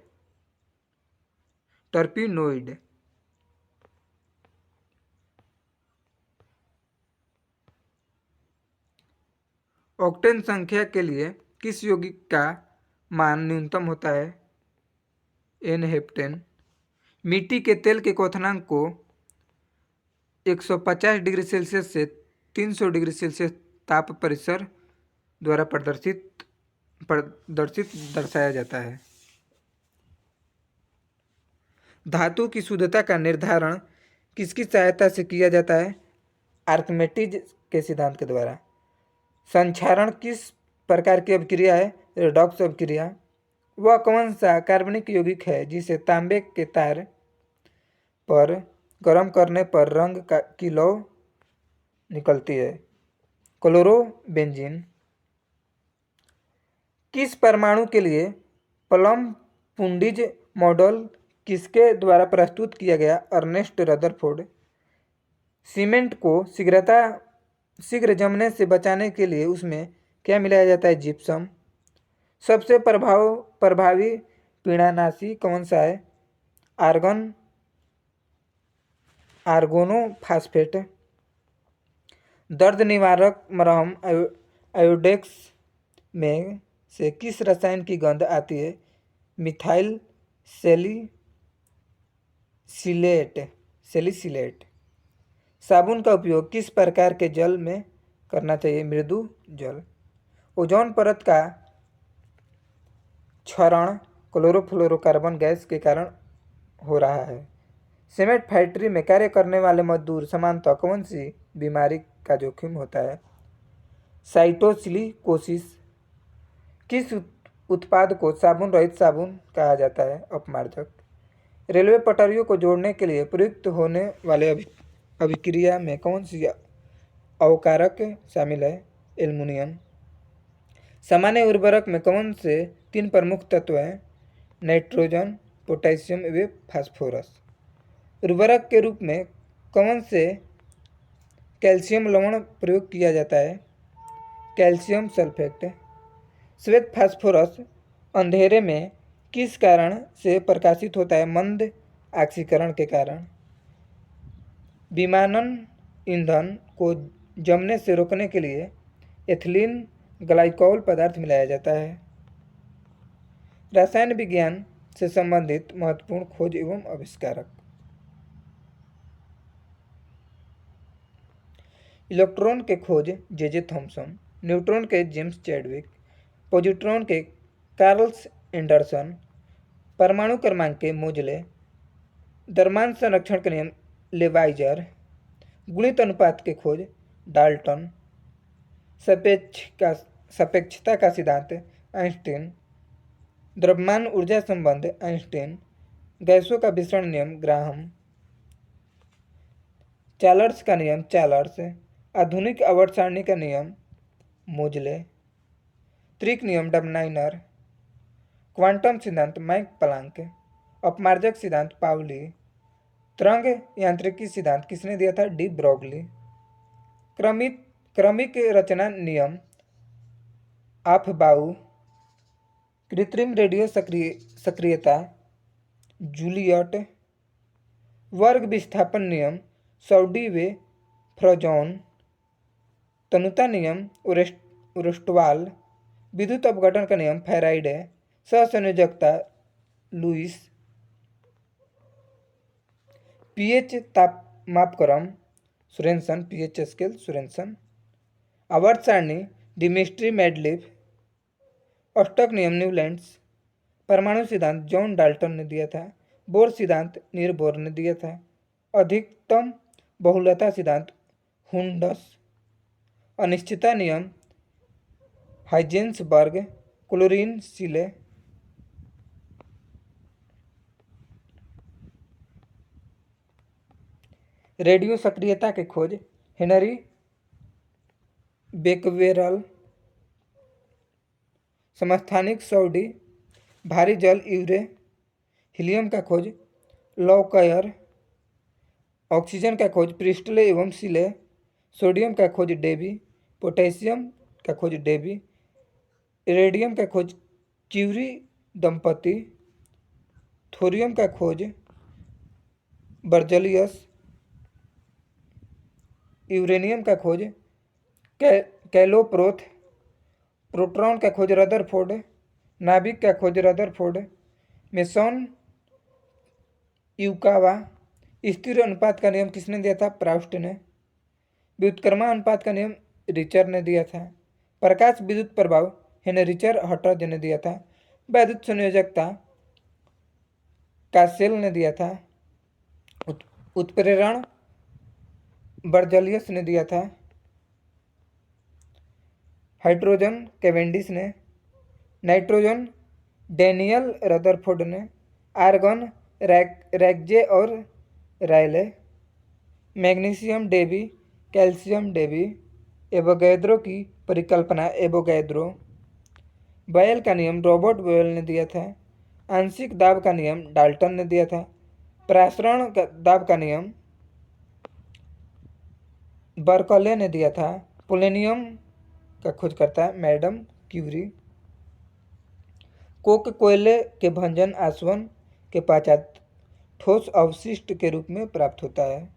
A: ऑक्टेन संख्या के लिए किस यौगिक का मान न्यूनतम होता है? n-हेप्टेन। मिट्टी के तेल के क्वथनांक को 150 डिग्री सेल्सियस से 300 डिग्री सेल्सियस ताप परिसर द्वारा दर्शाया जाता है। धातु की शुद्धता का निर्धारण किसकी सहायता से किया जाता है? आर्किमिडीज के सिद्धांत के द्वारा। संक्षारण किस प्रकार की अभिक्रिया है? रेडॉक्स अभिक्रिया। वह कौन सा कार्बनिक यौगिक है जिसे तांबे के तार पर गर्म करने पर रंग की लौ निकलती है? क्लोरोबेंजीन। किस परमाणु के लिए प्लम पुंडीज मॉडल किसके द्वारा प्रस्तुत किया गया? Ernest Rutherford. सीमेंट को शीघ्र जमने से बचाने के लिए उसमें क्या मिलाया जाता है? जिप्सम। सबसे प्रभावी पीड़ानाशी कौन सा है? आर्गोनोफास्फेट। दर्द निवारक मरहम आयोडेक्स में से किस रसायन की गंध आती है? Methyl salicylate. साबुन का उपयोग किस प्रकार के जल में करना चाहिए? मृदु जल। ओजोन परत का क्षरण क्लोरोफ्लोरोकार्बन गैस के कारण हो रहा है। सीमेंट फैक्ट्री में कार्य करने वाले मजदूर सामान्यतः कौन सी बीमारी का जोखिम होता है? साइटोसिलिकोसिस। किस उत्पाद को साबुन रहित साबुन कहा जाता है? अपमार्जक। रेलवे पटरियों को जोड़ने के लिए प्रयुक्त होने वाले अभिक्रिया में कौन सी अवकारक शामिल है? एल्युमिनियम। सामान्य उर्वरक में कौन से 3 प्रमुख तत्व हैं? नाइट्रोजन, पोटेशियम व फास्फोरस। उर्वरक के रूप में कौन से कैल्शियम लवण प्रयोग किया जाता है? Calcium sulphate. श्वेत फास्फोरस अंधेरे में किस कारण से प्रकाशित होता है? मंद ऑक्सीकरण के कारण। विमानन ईंधन को जमने से रोकने के लिए एथिलीन ग्लाइकोल पदार्थ मिलाया जाता है। रसायन विज्ञान से संबंधित महत्वपूर्ण खोज एवं आविष्कारक। इलेक्ट्रॉन के खोज जे थॉमसन। न्यूट्रॉन के जेम्स चैडविक। पॉजिट्रॉन के कार्ल एंडरसन। परमाणु क्रमांक के मोजले। द्रव्यमान संरक्षण का नियम लेवाइजर। गुणित अनुपात के खोज डाल्टन। सापेक्षता का सिद्धांत आइंस्टीन। द्रव्यमान ऊर्जा संबंध आइंस्टीन। गैसों का विसरण नियम ग्राहम। चार्ल्स का नियम चार्ल्स। आधुनिक आवर्त सारणी का नियम मोजले। त्रिक नियम डबनाइनर। क्वांटम सिद्धांत मैक प्लांक। अपमार्जक सिद्धांत पाउली। तरंग यांत्रिकी सिद्धांत किसने दिया था? De Broglie. क्रमिक रचना नियम आफबाउ। कृत्रिम रेडियो सक्रियता जूलियट। वर्ग विस्थापन नियम सौडी व फ्रोजोन। तनुता नियम उरस्टवाल। विद्युत अपघटन का नियम फैराइडे। सहसंयोजकता लुईस। पीएच तापमापक्रम सोरेनसन। PH scale Sorensen. आवर्त सारणी डिमिट्री मेंडलीफ। अष्टक नियम न्यूलैंड्स। परमाणु सिद्धांत जॉन डाल्टन ने दिया था। बोर सिद्धांत नील बोर ने दिया था। अधिकतम बहुलता सिद्धांत हुंडस। अनिश्चितता नियम हाइजेंसबर्ग। क्लोरीन सीले। रेडियो सक्रियता के खोज हेनरी बेकवेरल। समस्थानिक सौडी। भारी जल यूरे। हीलियम का खोज लॉकयर। ऑक्सीजन का खोज प्रिस्टले एवं सीले। सोडियम का खोज डेबी। पोटेशियम का खोज डेबी। इरेडियम का खोज क्यूरी दंपति। थोरियम का खोज बर्जलियस। यूरेनियम का खोज कैलोप्रोथ। प्रोटॉन का खोज रदरफोर्ड। नाभिक का खोज रदरफोर्ड। मेसोन यूकावा। स्थिर अनुपात का नियम किसने दिया था? प्राउस्ट ने। व्युत्क्रमण अनुपात का नियम रिचर ने दिया था। प्रकाश विद्युत प्रभाव हेनरिचर हटर्ज ने दिया था। वैद्युत संयोजकता कासेल ने दिया था। उत्प्रेरण बर्जलियस ने दिया था। हाइड्रोजन कैवेंडिश ने। नाइट्रोजन डैनियल रदरफोर्ड ने। आर्गन रैगजे और Rayleigh. Magnesium Davy, calcium Davy. Avogadro की परिकल्पना एवोगैद्रो। बॉयल का नियम रॉबर्ट बॉयल ने दिया था। आंशिक दाब का नियम डाल्टन ने दिया था। प्रासरण दाब का नियम बर्कले ने दिया था। पोलेनियम का खोजकर्ता मैडम क्यूरी। कोक कोयले के भंजन आसवन के पश्चात ठोस अवशिष्ट के रूप में प्राप्त होता है।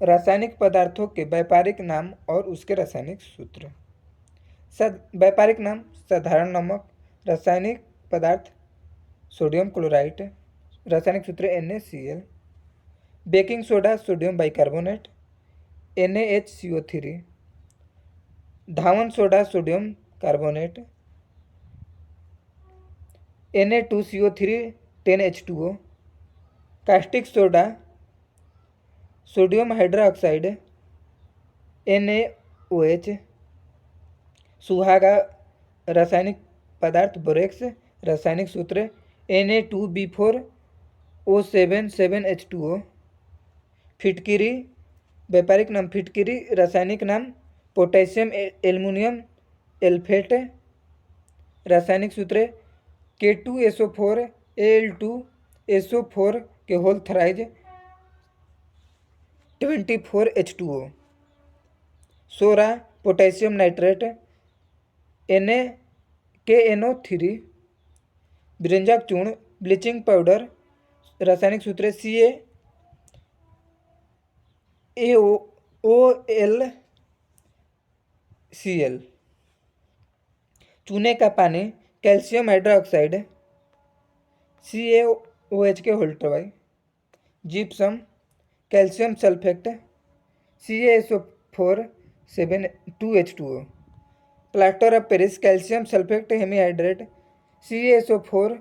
A: रासायनिक पदार्थों के व्यापारिक नाम और उसके रासायनिक सूत्र। व्यापारिक नाम साधारण नमक। रासायनिक पदार्थ सोडियम क्लोराइड। रासायनिक सूत्र NaCl। Baking soda sodium bicarbonate NaHCO3। धावन soda sodium carbonate Na2CO3 10H2O। Caustic soda sodium hydroxide NaOH। सुहागा रासायनिक पदार्थ बोरेक्स। रासायनिक सूत्र Na2B4O7 7H2O। फिटकिरी व्यापारिक नाम फिटकिरी। रासायनिक नाम पोटेशियम एल्युमिनियम एल्फेट। रासायनिक सूत्र K2SO4 Al2SO4 के होल थराइज 24H2O। सोरा पोटेशियम नाइट्रेट KNO3। ब्रिंजक चूर्ण ब्लीचिंग पाउडर। रासायनिक सूत्र CaOLCl। चूने का पानी कैल्शियम हाइड्रोक्साइड CaOH के होल ट्राई। Gypsum calcium sulphate CaSO4 2H2O। Plaster of Paris calcium sulphate hemihydrate CaSO4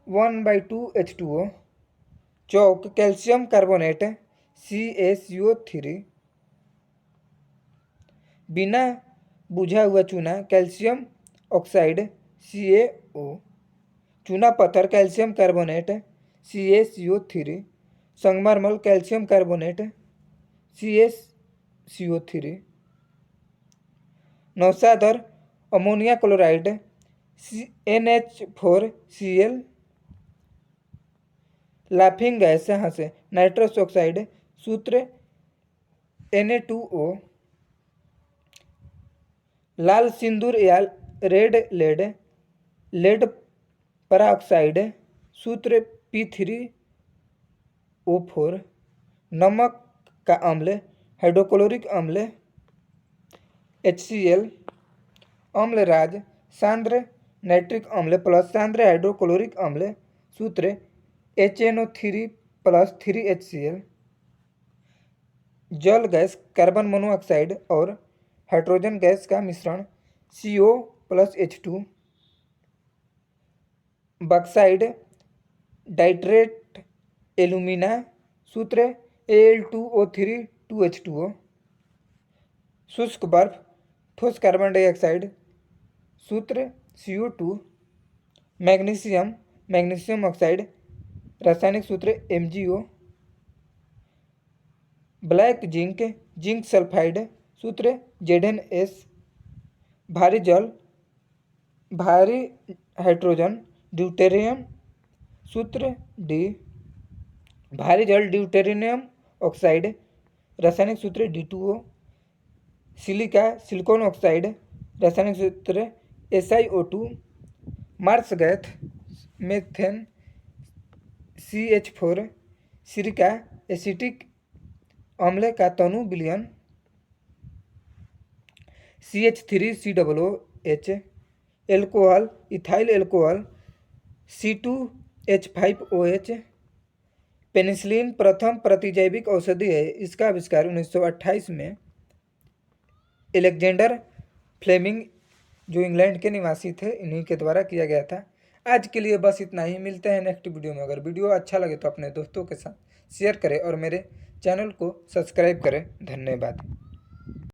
A: 1/2H2O। Chalk calcium carbonate CaCO3। बिना बुझा हुआ चूना कैल्शियम ऑक्साइड CaO। चूना पत्थर कैल्शियम कार्बोनेट CaCO3। संगमरमर कैल्शियम कार्बोनेट CaCO3। नौसादर ammonia chloride NH4Cl। Laughing gas यहाँ से नाइट्रस ऑक्साइड सूत्र Na2O। लाल सिंदूर या रेड लेड पराऑक्साइड सूत्र P3O4। नमक का अम्ल हाइड्रोक्लोरिक अम्ल HCl। अम्ल राज सांद्र नाइट्रिक अम्ल प्लस सांद्र हाइड्रोक्लोरिक अम्ल सूत्र HNO3 + 3HCl। जल गैस कार्बन मोनोऑक्साइड और हाइड्रोजन गैस का मिश्रण CO + H2। बॉक्साइड डाइट्रेट एल्यूमिना सूत्र Al2O3 2H2O। शुष्क बर्फ ठोस कार्बन डाइऑक्साइड सूत्र CO2। मैग्नीशियम ऑक्साइड रासायनिक सूत्र MgO। ब्लैक जिंक सल्फाइड सूत्र ZnS। भारी हाइड्रोजन ड्यूटेरियम सूत्र D। भारी जल ड्यूटेरियम ऑक्साइड रासायनिक सूत्र D2O। सिलिकॉन ऑक्साइड रासायनिक सूत्र SiO2। Marsh gas methane CH4। सिरिका एसिटिक अम्ल का तनु विलयन CH3COOH। Alcohol ethyl alcohol C2H5OH। Penicillin प्रथम प्रतिजैविक औषधि है। इसका आविष्कार 1928 में एलेक्जेंडर फ्लेमिंग जो इंग्लैंड के निवासी थे इन्हीं के द्वारा किया गया था। आज के लिए बस इतना ही, मिलते हैं नेक्स्ट वीडियो में। अगर वीडियो अच्छा लगे तो अपने दोस्तों के साथ शेयर करें और मेरे चैनल को सब्सक्राइब करें। धन्यवाद।